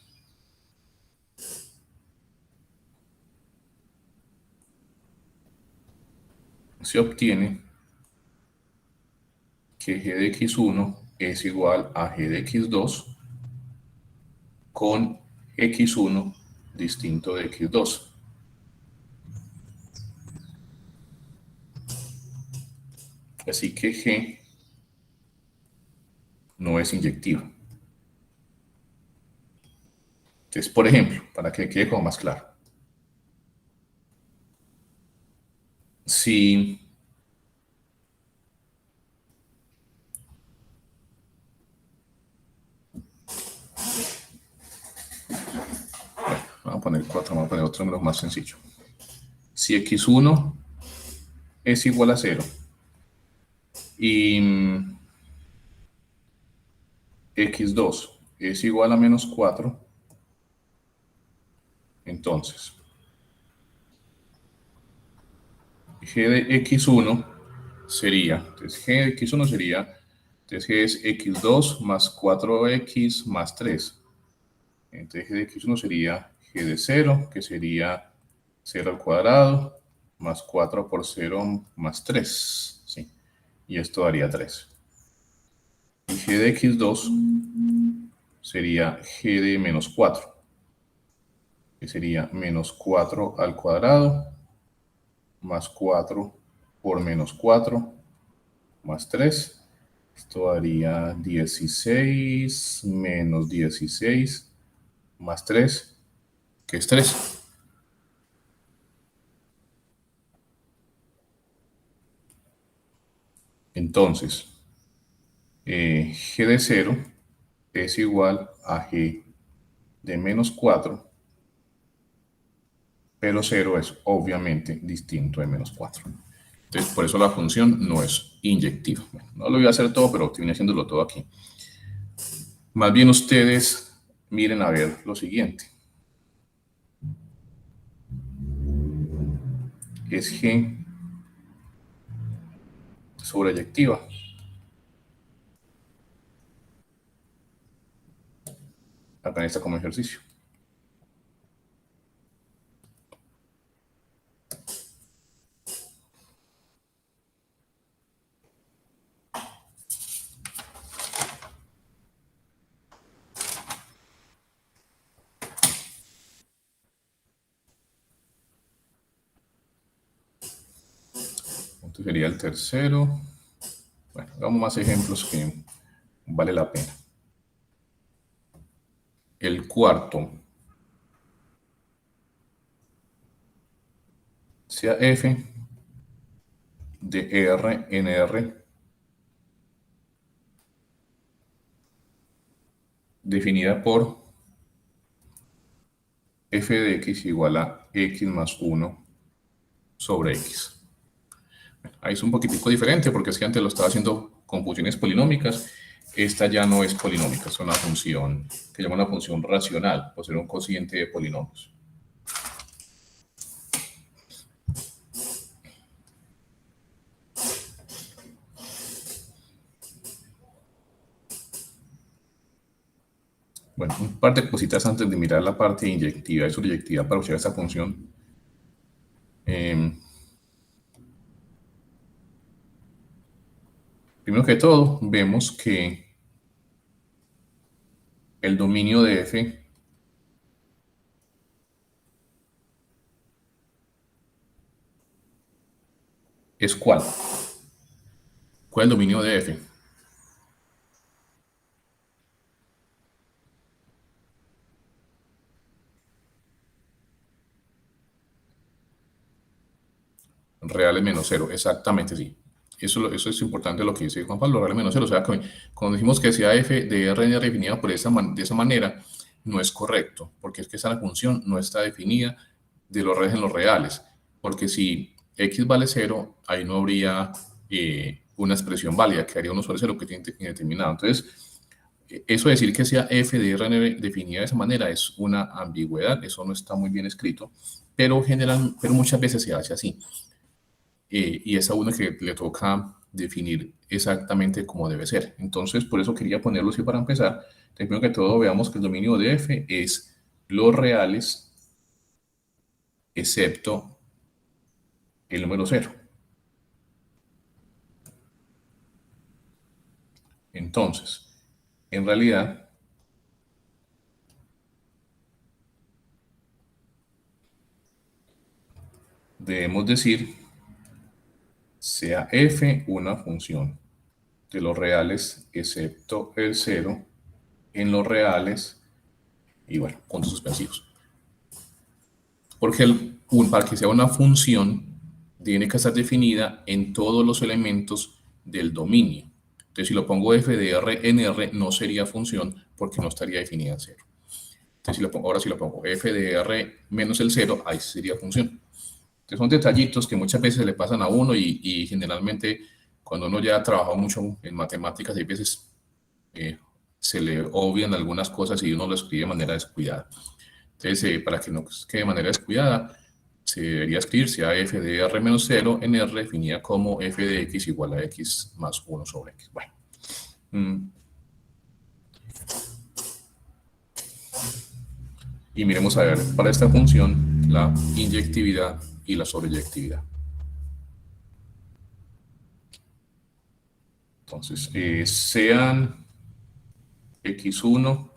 se obtiene que g de x1 es igual a g de x2 con x1 distinto de x2. Así que g no es inyectiva. Entonces, por ejemplo, para que quede como más claro, si vamos a poner 4, vamos a poner otro número más sencillo. Si x1 es igual a 0 y x2 es igual a menos 4, entonces g de x1 sería, entonces g de x1 sería, entonces g es x2 más 4x más 3. Entonces g de x1 sería g de 0, que sería 0 al cuadrado, más 4 por 0 más 3. ¿Sí? Y esto daría 3. Y g de x2 sería g de menos 4, que sería menos 4 al cuadrado, más 4 por menos 4, más 3. Esto daría 16 menos 16 más 3, que es 3. Entonces, g de 0 es igual a g de menos 4, pero 0 es obviamente distinto de menos 4. Entonces, por eso la función no es inyectiva. Bueno, no lo voy a hacer todo, pero estoy haciéndolo todo aquí. Más bien ustedes miren a ver lo siguiente. Es g sobreyectiva. Acá está como ejercicio. Entonces sería el tercero. Bueno, hagamos más ejemplos que vale la pena. El cuarto sea f de r en r definida por f de x igual a x más 1 sobre x. Ahí es un poquitico diferente porque es que antes lo estaba haciendo con funciones polinómicas. Esta ya no es polinómica, es una función que llama una función racional, por ser un cociente de polinomios. Bueno, un par de cositas antes de mirar la parte inyectiva y subyectiva para usar esta función. Primero que todo, vemos que el dominio de f es ¿cuál? ¿Cuál es el dominio de f? Reales menos cero, exactamente, sí. Eso es importante lo que dice Juan Pablo, reales menos cero. O sea, que cuando decimos que sea f de r definida por de esa manera, no es correcto, porque es que esa función no está definida de los reales en los reales. Porque si x vale cero, ahí no habría una expresión válida, quedaría 1 sobre 0 que tiene indeterminado. Entonces, eso de decir que sea f de r definida de esa manera es una ambigüedad, eso no está muy bien escrito, pero muchas veces se hace así. Y es a uno que le toca definir exactamente cómo debe ser. Entonces, por eso quería ponerlo así para empezar. Primero que todo, veamos que el dominio de f es los reales excepto el número cero. Entonces, en realidad, debemos decir sea f una función de los reales excepto el cero en los reales y bueno, puntos suspensivos. Porque para que sea una función, tiene que estar definida en todos los elementos del dominio. Entonces, si lo pongo f de r en r, no sería función porque no estaría definida en cero. Entonces, ahora si lo pongo f de r menos el cero, ahí sería función. Entonces, son detallitos que muchas veces le pasan a uno y generalmente cuando uno ya ha trabajado mucho en matemáticas, hay veces se le obvian algunas cosas y uno lo escribe de manera descuidada. Entonces, para que no quede de manera descuidada, se debería escribir sea f de r menos 0 en r definida como f de x igual a x más 1 sobre x. Bueno. Y miremos a ver para esta función la inyectividad y la sobreyectividad. Entonces, sean x1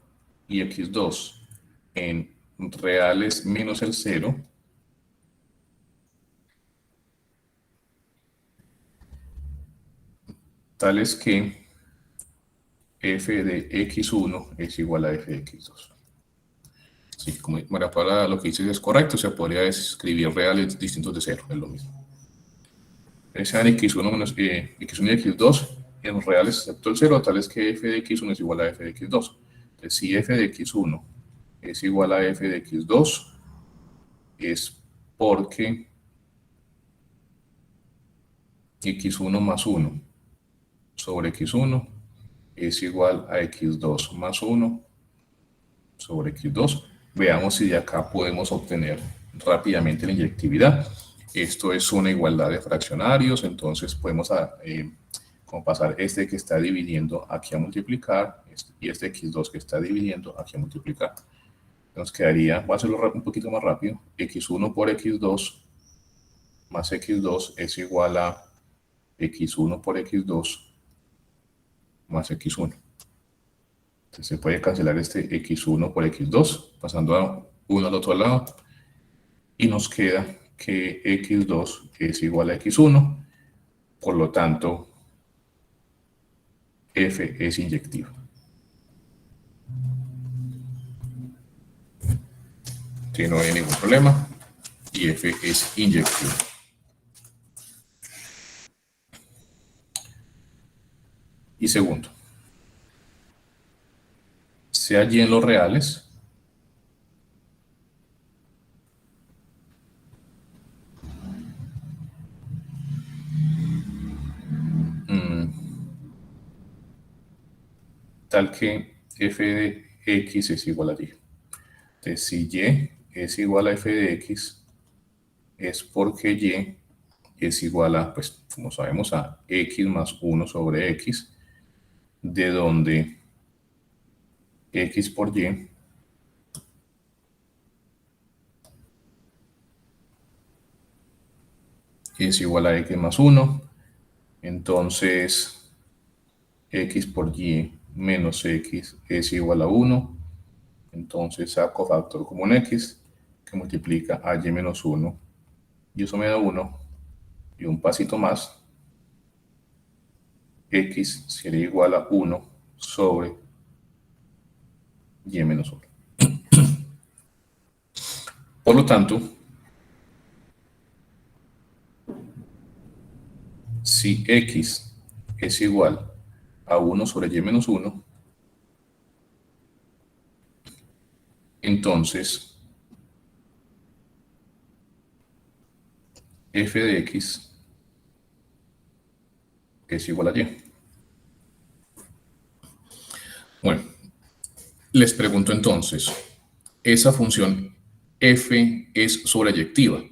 y x2 en reales menos el 0, tales que f de x1 es igual a f de x2. Sí, como María Paula lo que dice es correcto, se podría escribir reales distintos de 0, es lo mismo. Sean x1, menos, x1 y x2 en reales excepto el 0, tales que f de x1 es igual a f de x2. Entonces, si f de x1 es igual a f de x2, es porque x1 más 1 sobre x1 es igual a x2 más 1 sobre x2. Veamos si de acá podemos obtener rápidamente la inyectividad. Esto es una igualdad de fraccionarios, entonces podemos como pasar este que está dividiendo aquí a multiplicar y este x2 que está dividiendo aquí a multiplicar. Nos quedaría, voy a hacerlo un poquito más rápido, x1 por x2 más x2 es igual a x1 por x2 más x1. Entonces se puede cancelar este x1 por x2, pasando a 1 al otro lado, y nos queda que x2 es igual a x1, por lo tanto, f es inyectiva. Si no hay ningún problema, y f es inyectiva. Y segundo, sea y en los reales, tal que f de x es igual a y. Entonces, si y es igual a f de x, es porque y es igual a, pues, como sabemos, a x más 1 sobre x, de donde x por y es igual a x más 1. Entonces, x por y menos x es igual a 1. Entonces saco factor común x que multiplica a y menos 1. Y eso me da 1. Y un pasito más, x sería igual a 1 sobre y menos 1. Por lo tanto, si x es igual a 1 sobre y menos 1, entonces f de x es igual a y. Bueno, les pregunto entonces, ¿esa función f es sobreyectiva?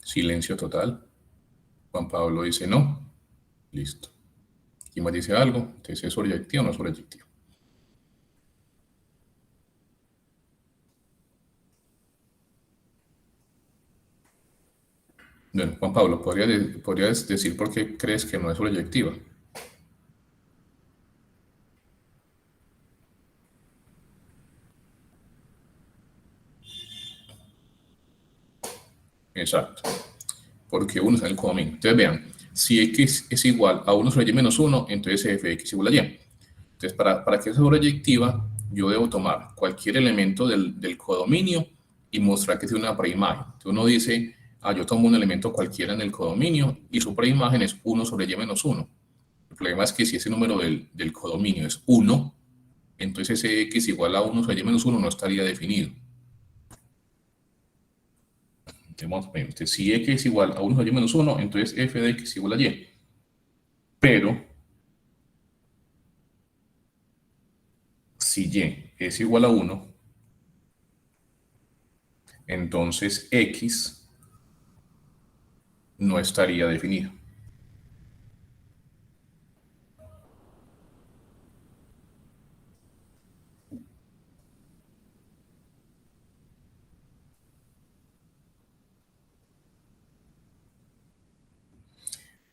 Silencio total. Juan Pablo dice no. Listo. ¿Quién más dice algo? Entonces, ¿es sobreyectiva o no es sobreyectiva? Bueno, Juan Pablo, ¿podrías decir por qué crees que no es sobreyectiva? Exacto. Porque 1 está en el codominio. Entonces, vean, si x es igual a 1 sobre y menos 1, entonces f de x es igual a y. Entonces, para que sea sobreyectiva, yo debo tomar cualquier elemento del codominio y mostrar que tiene una preimagen. Entonces, uno dice, yo tomo un elemento cualquiera en el codominio y su preimagen es 1 sobre y menos 1. El problema es que si ese número del codominio es 1, entonces ese x igual a 1 sobre y menos 1 no estaría definido. Entonces, si x es igual a 1 sobre y menos 1, entonces f de x es igual a y. Pero, si y es igual a 1, entonces x no estaría definido.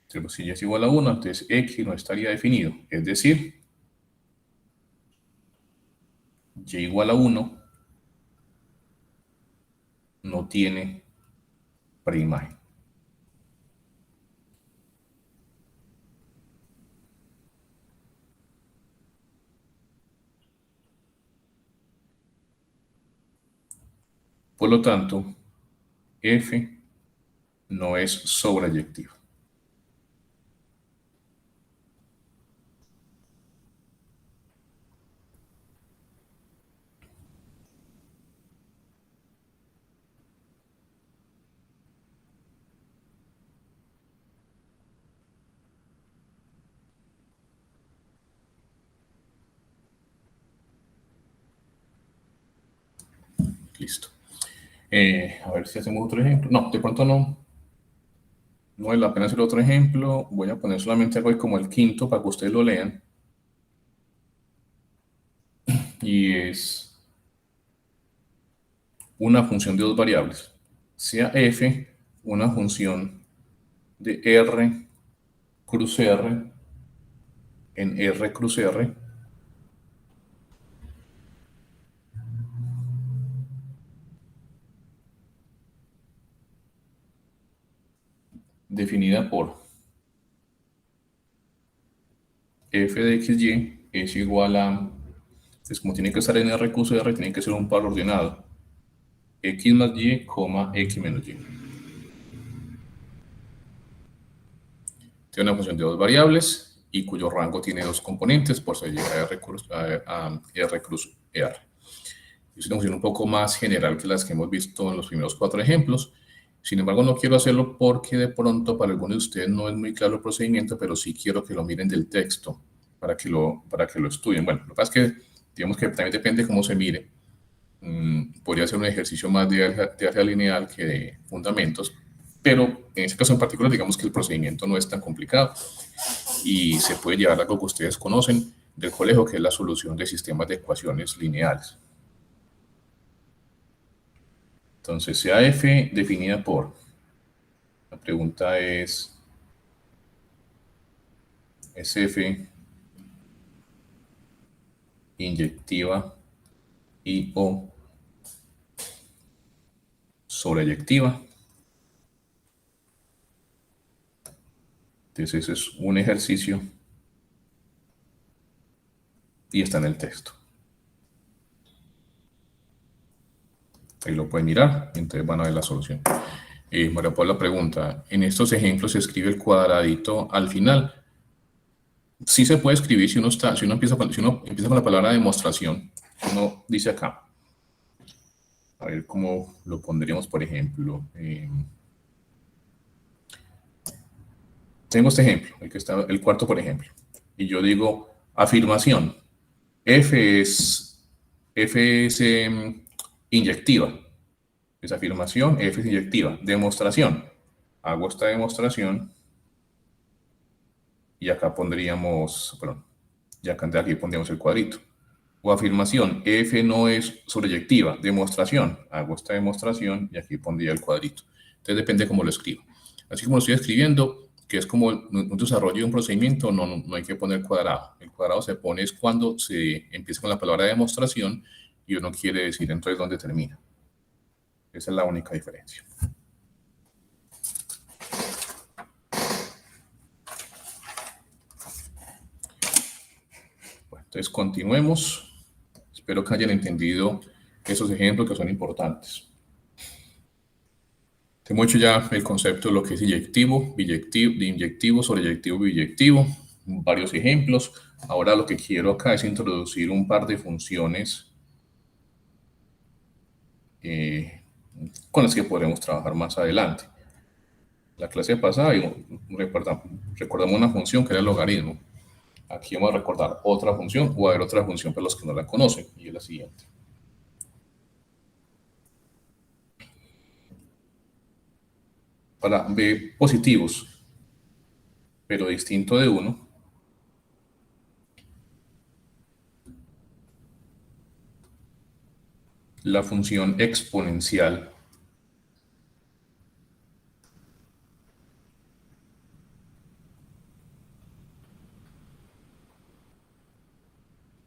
Entonces, si y es igual a 1, entonces x no estaría definido. Es decir, y igual a 1 no tiene preimagen. Por lo tanto, f no es sobreyectivo. Listo. A ver si hacemos otro ejemplo. No, de pronto no vale la pena hacer otro ejemplo. Voy a poner solamente algo como el quinto para que ustedes lo lean. Y es una función de dos variables. Sea f una función de r cruz r en r cruz r definida por f de xy es igual a, pues como tiene que estar en r cruz r, tiene que ser un par ordenado. X más y, x menos y. Tiene una función de dos variables y cuyo rango tiene dos componentes, por eso llega a R cruz R. Es una función un poco más general que las que hemos visto en los primeros cuatro ejemplos. Sin embargo, no quiero hacerlo porque de pronto para algunos de ustedes no es muy claro el procedimiento, pero sí quiero que lo miren del texto para que lo estudien. Bueno, lo que pasa es que, digamos que también depende cómo se mire. Podría ser un ejercicio más de álgebra lineal que de fundamentos, pero en ese caso en particular, digamos que el procedimiento no es tan complicado y se puede llevar a algo que ustedes conocen del colegio, que es la solución de sistemas de ecuaciones lineales. Entonces, sea f definida por, la pregunta es f inyectiva y o sobreyectiva. Entonces, ese es un ejercicio y está en el texto. Ahí lo pueden mirar, entonces van a ver la solución. María Paula pregunta, en estos ejemplos se escribe el cuadradito al final. Sí se puede escribir si uno empieza con la palabra demostración. Uno dice acá, a ver cómo lo pondríamos, por ejemplo. Tengo este ejemplo, el que está, el cuarto, por ejemplo. Y yo digo, afirmación. F es inyectiva. Es afirmación, F es inyectiva. Demostración. Hago esta demostración y acá pondríamos, perdón, ya acá aquí pondríamos el cuadrito. O afirmación, F no es sobreyectiva. Demostración, hago esta demostración y aquí pondría el cuadrito. Entonces depende cómo lo escribo. Así como lo estoy escribiendo, que es como un desarrollo de un procedimiento, no hay que poner cuadrado. El cuadrado se pone es cuando se empieza con la palabra demostración y uno quiere decir entonces dónde termina. Esa es la única diferencia. Bueno, entonces continuemos. Espero que hayan entendido esos ejemplos que son importantes. Hemos hecho ya el concepto de lo que es inyectivo, inyectivo, sobreyectivo, biyectivo, varios ejemplos. Ahora lo que quiero acá es introducir un par de funciones con las que podremos trabajar más adelante. La clase pasada recordamos una función que era el logaritmo. Aquí vamos a recordar otra función o a ver otra función para los que no la conocen y es la siguiente. Para b positivos, pero distinto de 1, la función exponencial .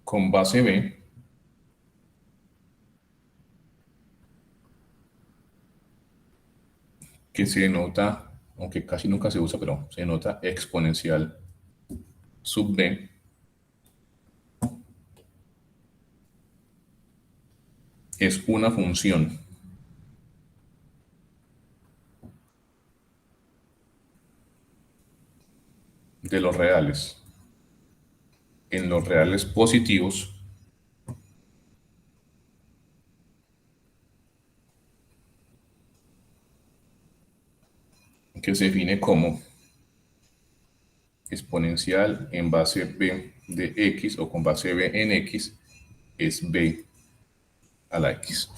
con base b, que se denota, aunque casi nunca se usa, pero se denota exponencial sub b, es una función de los reales en los reales positivos que se define como exponencial en base b de x o con base b en x es b a la x.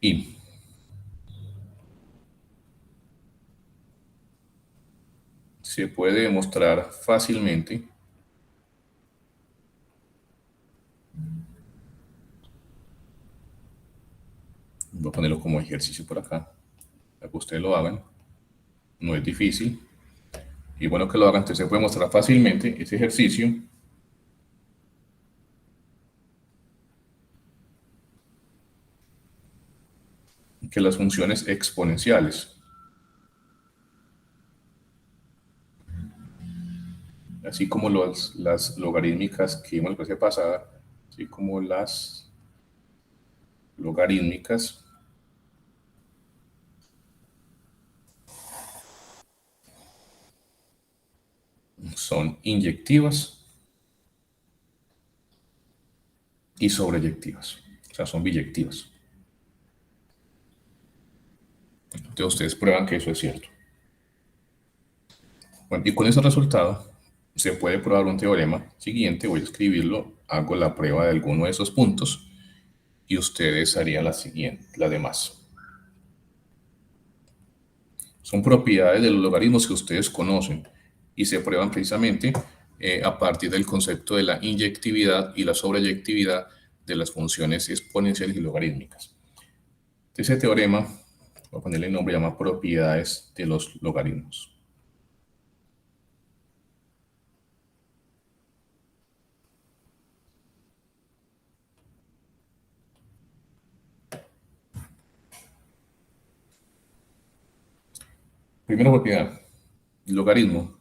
Y se puede demostrar fácilmente, voy a ponerlo como ejercicio por acá, para que ustedes lo hagan, no es difícil, y bueno que lo hagan, entonces se puede mostrar fácilmente ese ejercicio que las funciones exponenciales, así como las logarítmicas que vimos la clase pasada, así como las logarítmicas son inyectivas y sobreyectivas, o sea, son biyectivas. Entonces ustedes prueban que eso es cierto. Bueno, y con ese resultado se puede probar un teorema siguiente, voy a escribirlo, hago la prueba de alguno de esos puntos y ustedes harían la siguiente, la demás. Son propiedades de los logaritmos que ustedes conocen y se prueban precisamente a partir del concepto de la inyectividad y la sobreyectividad de las funciones exponenciales y logarítmicas. Ese teorema, voy a ponerle el nombre, llama propiedades de los logaritmos. Primera propiedad, logaritmo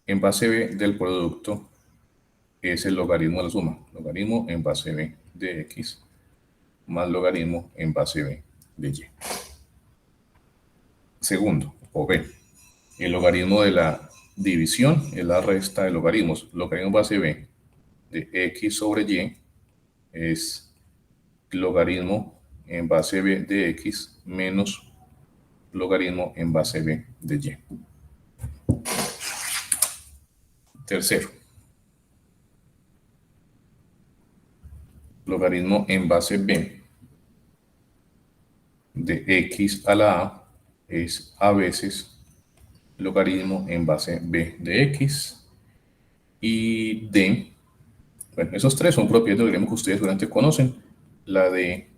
en base b del producto es el logaritmo de la suma. Logaritmo en base b de x más logaritmo en base b de y. Segundo, o b, el logaritmo de la división es la resta de logaritmos. Logaritmo en base b de x sobre y es logaritmo en base b de x menos logaritmo en base b de y. Tercero, logaritmo en base b de x a la a es a veces logaritmo en base b de x y d. Bueno, esos tres son propiedades de logaritmo que ustedes seguramente conocen. La de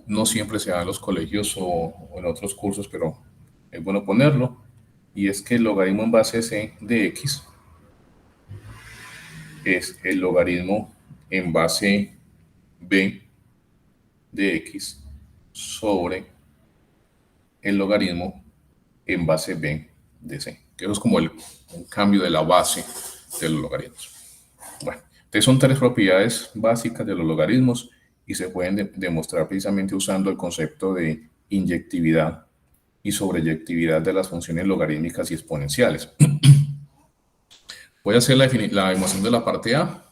no siempre se da en los colegios o en otros cursos, pero es bueno ponerlo. Y es que el logaritmo en base c de x es el logaritmo en base b de x sobre el logaritmo en base b de c. Que eso es como un cambio de la base de los logaritmos. Bueno, entonces son tres propiedades básicas de los logaritmos y se pueden demostrar precisamente usando el concepto de inyectividad y sobreyectividad de las funciones logarítmicas y exponenciales. Voy a hacer la demostración de la parte A.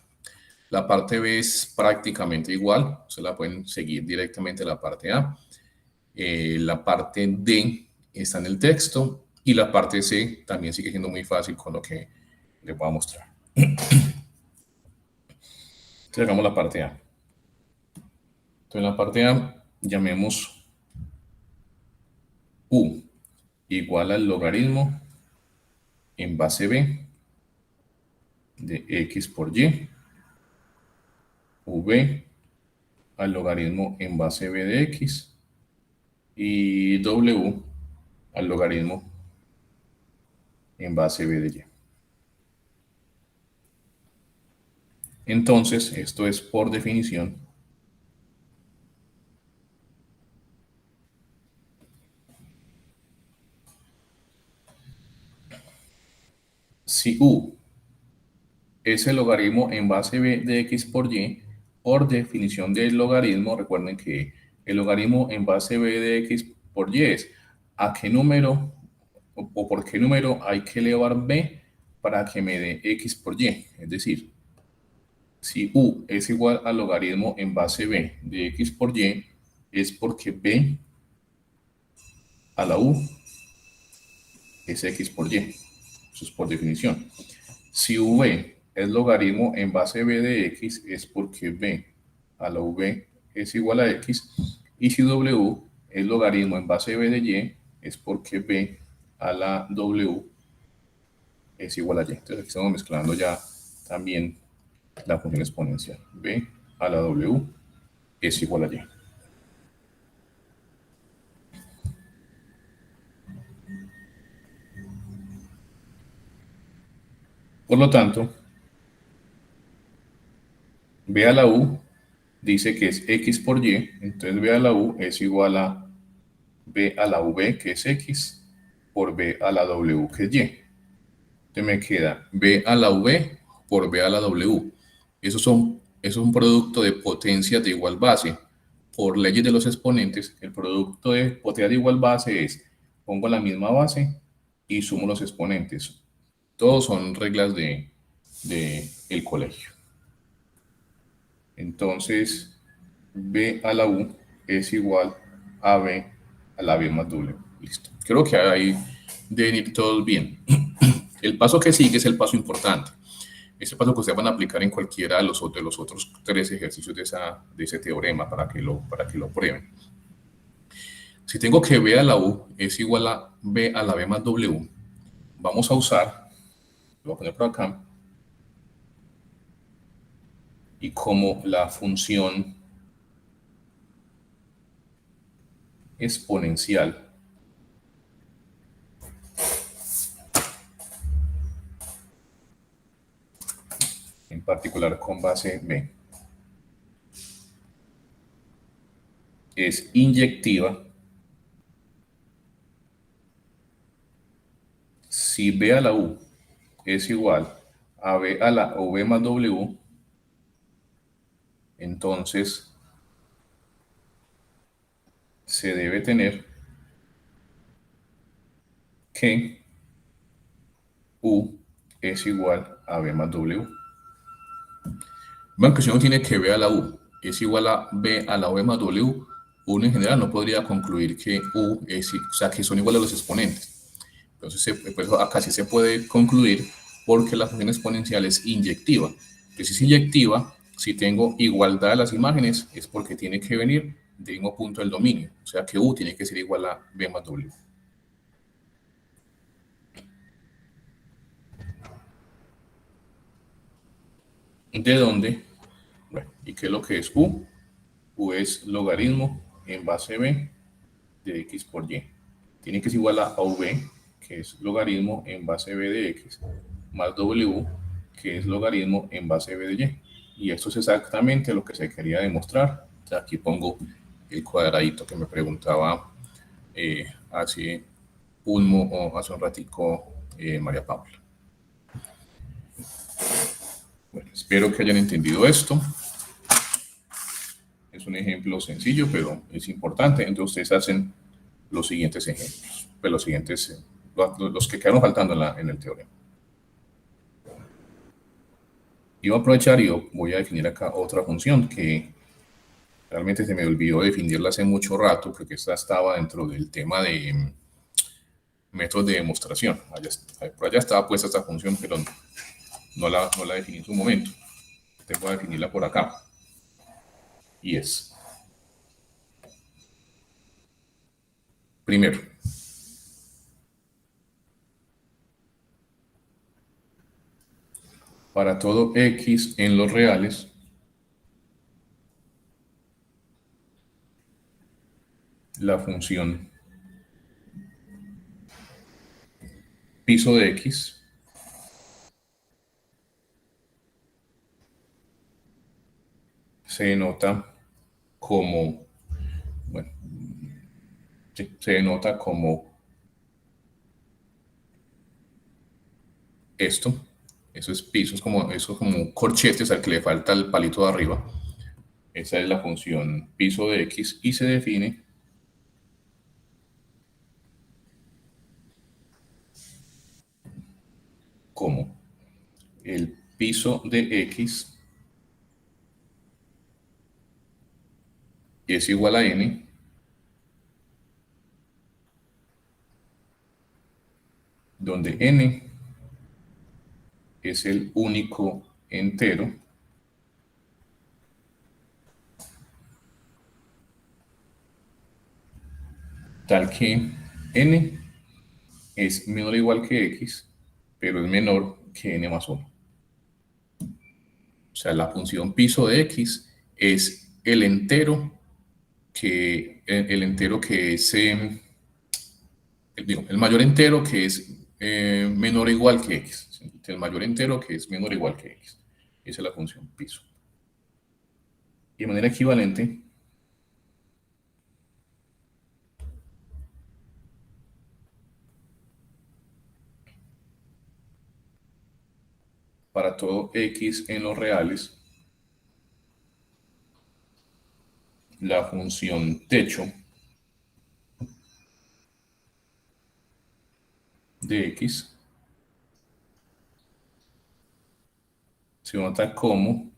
La parte B es prácticamente igual, se la pueden seguir directamente la parte A. La parte D está en el texto y la parte C también sigue siendo muy fácil con lo que les voy a mostrar. Entonces hagamos la parte A. Entonces en la parte A llamemos U igual al logaritmo en base B de X por Y, V al logaritmo en base B de X y W al logaritmo en base B de Y. Entonces, esto es por definición. Si U es el logaritmo en base b de x por y, por definición del logaritmo, recuerden que el logaritmo en base b de x por y es a qué número o por qué número hay que elevar b para que me dé x por y. Es decir, si u es igual al logaritmo en base b de x por y, es porque b a la u es x por y. Eso es por definición. Si v es logaritmo en base b de x, es porque b a la v es igual a x. Y si w es logaritmo en base b de y, es porque b a la w es igual a y. Entonces aquí estamos mezclando ya también la función exponencial. B a la w es igual a y. Por lo tanto, b a la u dice que es x por y, entonces b a la u es igual a b a la v, que es x, por b a la w, que es y. Entonces me queda b a la v por b a la w. Eso es un producto de potencias de igual base. Por leyes de los exponentes, el producto de potencias de igual base es, pongo la misma base y sumo los exponentes. Todos son reglas de el colegio. Entonces, b a la u es igual a b a la b más w. Listo. Creo que ahí deben ir todos bien. El paso que sigue es el paso importante. Este paso que ustedes van a aplicar en cualquiera de los otros tres ejercicios de ese teorema para que lo prueben. Si tengo que b a la u es igual a b a la b más w, vamos a usar, lo voy a poner por acá, y como la función exponencial en particular con base b es inyectiva, si b a la u es igual a b a la o b más w, entonces se debe tener que u es igual a b más w. Bueno, que si uno tiene que b a la u es igual a b a la v más w, uno en general no podría concluir que u es, o sea, que son iguales los exponentes. Entonces, pues acá sí se puede concluir porque la función exponencial es inyectiva. Entonces, si es inyectiva, si tengo igualdad de las imágenes, es porque tiene que venir del mismo punto del dominio. O sea, que u tiene que ser igual a b más w. ¿De dónde? Bueno, ¿y qué es lo que es u? U es logaritmo en base b de x por y. Tiene que ser igual a v, que es logaritmo en base b de x, más w, que es logaritmo en base b de y. Y esto es exactamente lo que se quería demostrar. O sea, aquí pongo el cuadradito que me preguntaba hace hace un ratico María Paula. Bueno, espero que hayan entendido esto. Es un ejemplo sencillo, pero es importante. Entonces ustedes hacen los siguientes ejemplos, pues los siguientes, los que quedaron faltando en el teorema. Y voy a aprovechar y voy a definir acá otra función que realmente se me olvidó definirla hace mucho rato, porque esta estaba dentro del tema de métodos de demostración. Por allá estaba puesta esta función, pero no la definí en su momento. Te voy a definirla por acá. Y es, primero, para todo x en los reales, la función piso de x se denota como, bueno, sí, se denota como esto. Eso es piso, eso es como corchetes al que le falta el palito de arriba. Esa es la función piso de X y se define como el piso de X es igual a N, donde N es el único entero tal que N es menor o igual que X, pero es menor que N más 1. O sea, la función piso de X es el entero que es, digo, el mayor entero que es menor o igual que X. ¿Sí? El mayor entero que es menor o igual que X. Esa es la función piso. Y de manera equivalente, para todo X en los reales, la función techo de X se nota como,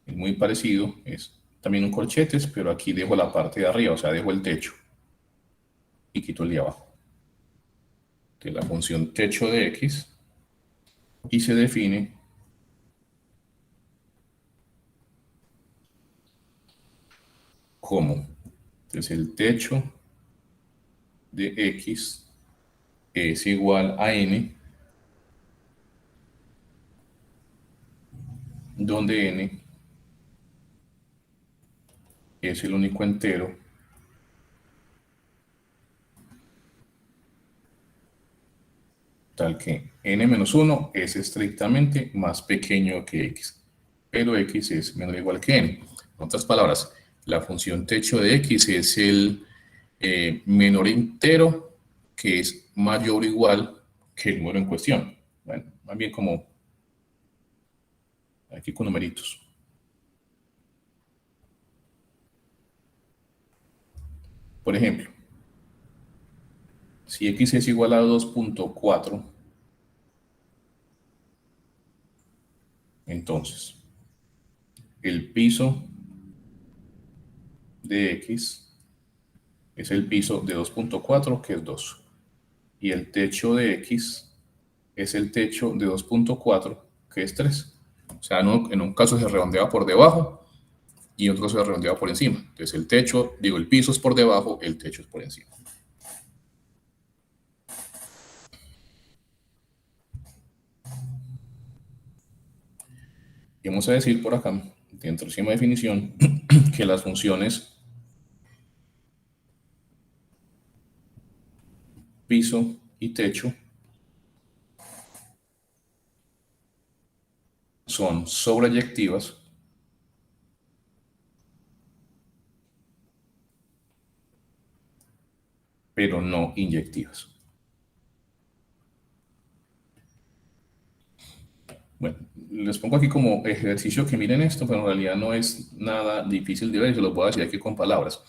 es muy parecido, es también un corchetes, pero aquí dejo la parte de arriba, o sea, dejo el techo y quito el de abajo. De la función techo de X y se define como, entonces el techo de X es igual a N, donde N es el único entero tal que n-1 es estrictamente más pequeño que x, pero x es menor o igual que n. En otras palabras, la función techo de x es el menor entero que es mayor o igual que el número en cuestión. Bueno, más bien como aquí con numeritos. Por ejemplo, si x es igual a 2.4, entonces el piso de x es el piso de 2.4, que es 2. Y el techo de x es el techo de 2.4, que es 3. O sea, en un caso se redondea por debajo y en otro caso se redondea por encima. Entonces el techo, digo, el piso es por debajo, el techo es por encima. Y vamos a decir por acá, dentro de esa definición, que las funciones piso y techo son sobreyectivas, pero no inyectivas. Bueno, les pongo aquí como ejercicio que miren esto, pero en realidad no es nada difícil de ver, se lo puedo decir aquí con palabras.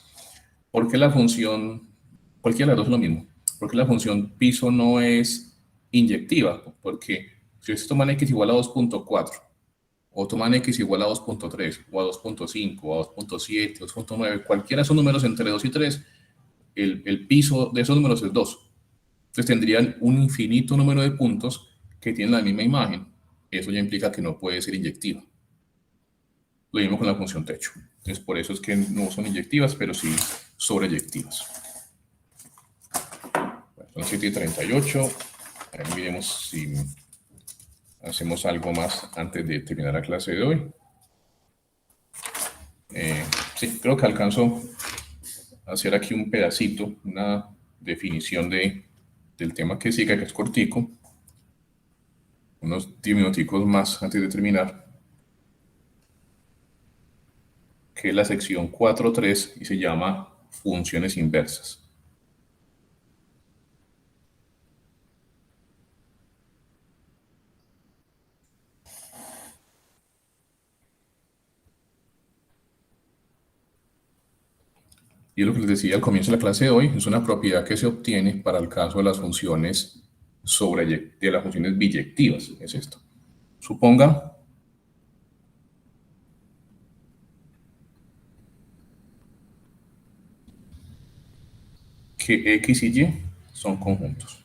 ¿Por qué la función, cualquiera de las dos es lo mismo? ¿Por qué la función piso no es inyectiva? Porque si ustedes toman x igual a 2.4, o toman x igual a 2.3, o a 2.5, o a 2.7, 2.9, cualquiera de esos números entre 2 y 3, el piso de esos números es 2. Entonces tendrían un infinito número de puntos que tienen la misma imagen. Eso ya implica que no puede ser inyectiva. Lo mismo con la función techo. Entonces por eso es que no son inyectivas, pero sí sobreyectivas. Son 7:38. Ahí miremos si hacemos algo más antes de terminar la clase de hoy. Sí, creo que alcanzo a hacer aquí un pedacito, una definición del tema que sigue, que es cortico. Unos 10 minuticos más antes de terminar. que es la sección 4.3 y se llama funciones inversas. Y lo que les decía al comienzo de la clase de hoy, es una propiedad que se obtiene para el caso de las funciones de las funciones biyectivas. Es esto. Suponga que X y Y son conjuntos.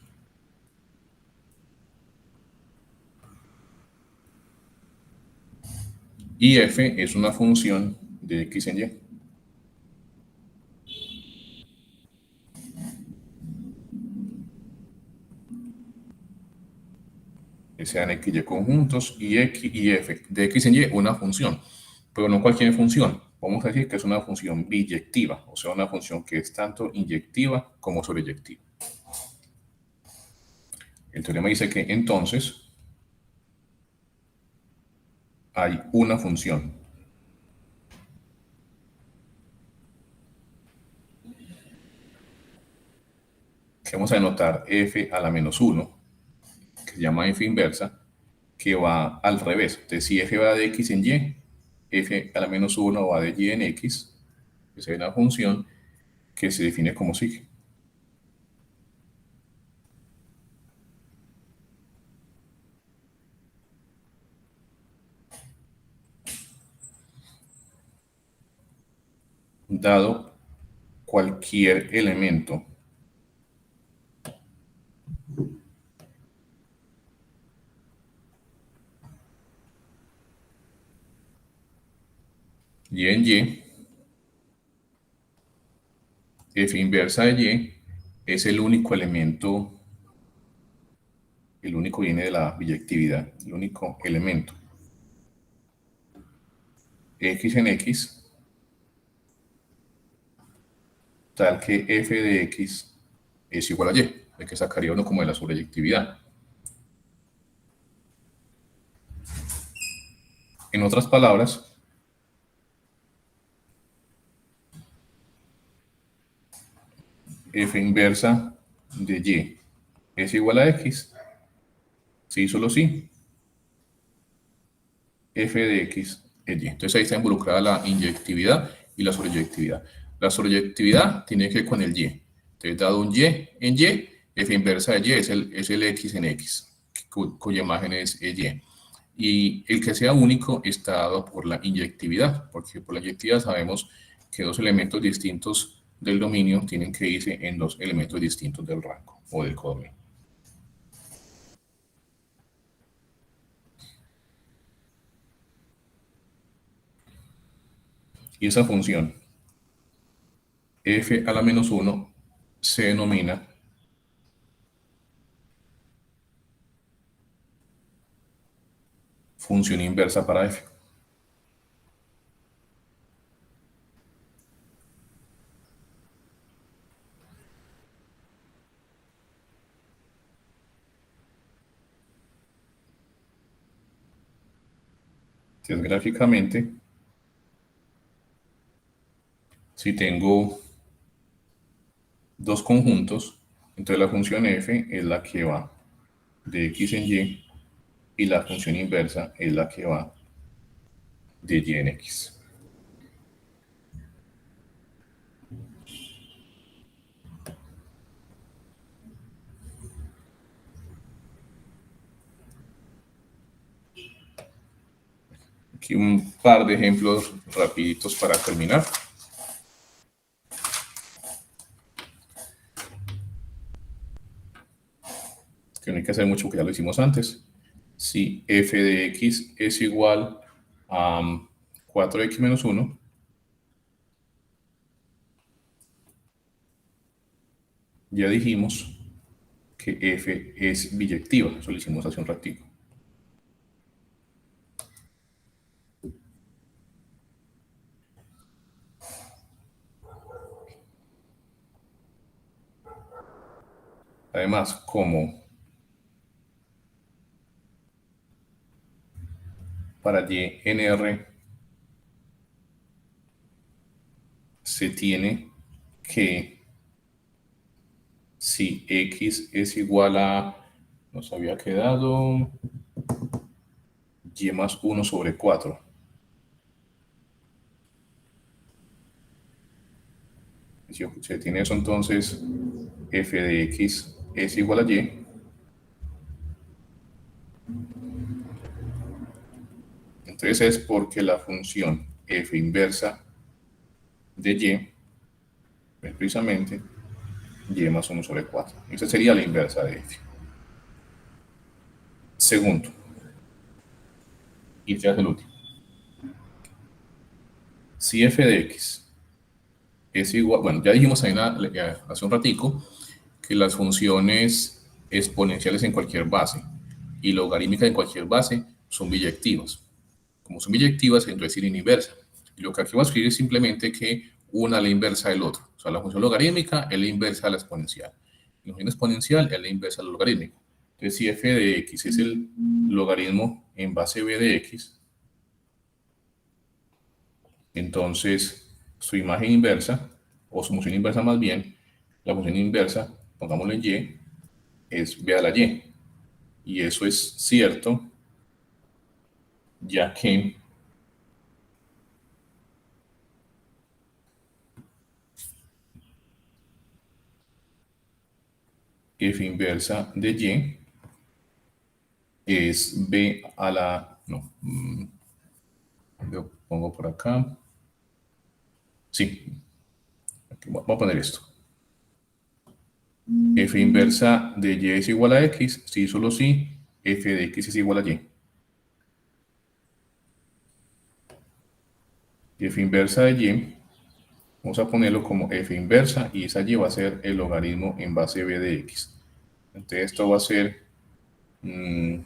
Y F es una función de X en Y. Que sean X y Y conjuntos y X y F de X en Y una función, pero no cualquier función. Vamos a decir que es una función biyectiva, o sea, una función que es tanto inyectiva como sobreyectiva. El teorema dice que entonces hay una función que vamos a denotar f a la menos 1, que se llama f inversa, que va al revés. Entonces, si f va de x en y, f a la menos 1 va de y en x, esa es una función que se define como sigue. Dado cualquier elemento y en y, f inversa de y es el único elemento, el único viene de la biyectividad, el único elemento x en x, tal que f de x es igual a y, de que sacaría uno como de la sobreyectividad. En otras palabras, f inversa de y es igual a x, sí, solo sí, f de x es y. Entonces ahí está involucrada la inyectividad y la sobreyectividad. La sobreyectividad tiene que ver con el y. Entonces, dado un y en y, f inversa de y es el x en x, cuya imagen es y. Y el que sea único está dado por la inyectividad, porque por la inyectividad sabemos que dos elementos distintos del dominio tienen que irse en dos elementos distintos del rango o del codominio. Y esa función f a la menos 1 se denomina función inversa para f. Entonces, gráficamente, si tengo dos conjuntos, entonces la función f es la que va de x en y la función inversa es la que va de y en x. Aquí un par de ejemplos rapiditos para terminar. Que no hay que hacer mucho, que ya lo hicimos antes. Si f de x es igual a 4x menos 1, ya dijimos que f es biyectiva, eso lo hicimos hace un ratito. Además, como para y en R se tiene que, si x es igual a, nos había quedado y más 1 sobre 4. Si se tiene eso, entonces f de x es igual a y. Entonces es porque la función f inversa de y es precisamente y más 1 sobre 4. Esa sería la inversa de f. Segundo, y este es el último. Si f de x es igual, bueno, ya dijimos ahí hace un ratico que las funciones exponenciales en cualquier base y logarítmicas en cualquier base son biyectivas. Como son biyectivas, entonces tienen inversa. Y lo que aquí vamos a escribir es simplemente que una es la inversa del otro. O sea, la función logarítmica es la inversa de la exponencial. La función exponencial es la inversa del logarítmico. Entonces, si f de x es el logaritmo en base b de x, entonces su imagen inversa, o su función inversa más bien, la función inversa, pongámosle y, es b a la y. Y eso es cierto, ya que f inversa de y es b a la, no, lo pongo por acá. Sí, aquí voy a poner esto. F inversa de y es igual a x, si solo si f de x es igual a y. Y f inversa de y, vamos a ponerlo como f inversa y esa y va a ser el logaritmo en base b de x. Entonces esto va a ser b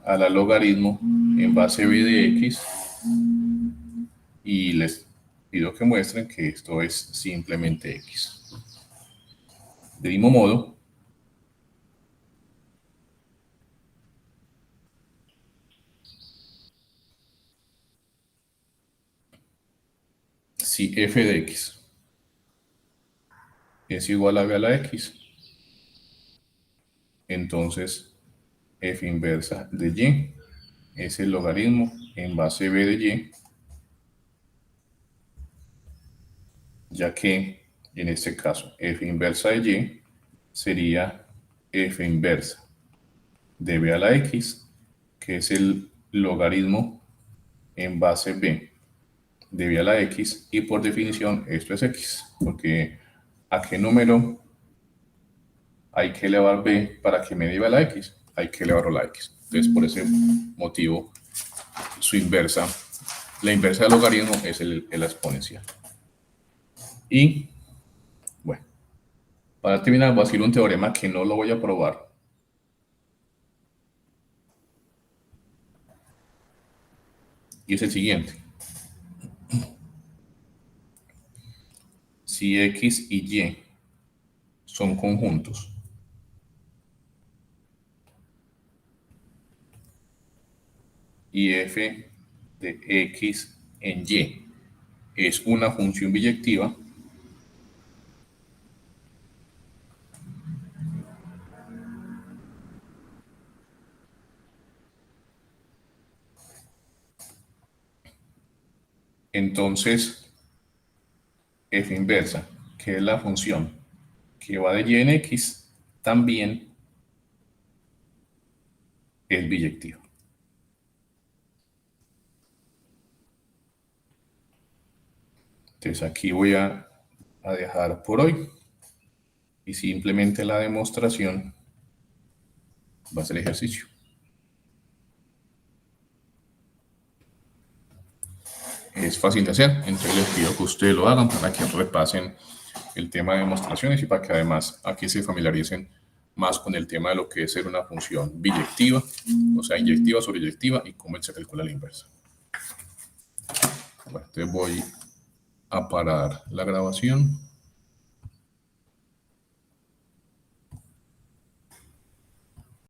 a la logaritmo en base b de x, y les pido que muestren que esto es simplemente x. De mismo modo, si f de x es igual a b a la x, entonces f inversa de y es el logaritmo en base b de y, ya que en este caso f inversa de y sería f inversa de b a la x, que es el logaritmo en base b de b a la x, y por definición esto es x, porque ¿a qué número hay que elevar b para que me dé b a la x? Hay que elevarlo a la x. Entonces, por ese motivo, su inversa, la inversa del logaritmo es el exponencial. Y, bueno, para terminar, voy a decir un teorema que no lo voy a probar. Y es el siguiente. Si x y y son conjuntos, y f de x en y es una función biyectiva, entonces f inversa, que es la función que va de y en x, también es biyectiva. Entonces aquí voy a dejar por hoy, y simplemente la demostración va a ser ejercicio. Es fácil de hacer, entonces les pido que ustedes lo hagan para que repasen el tema de demostraciones y para que además aquí se familiaricen más con el tema de lo que es ser una función biyectiva, o sea, inyectiva sobre inyectiva, y cómo se calcula la inversa. Bueno, entonces voy a parar la grabación.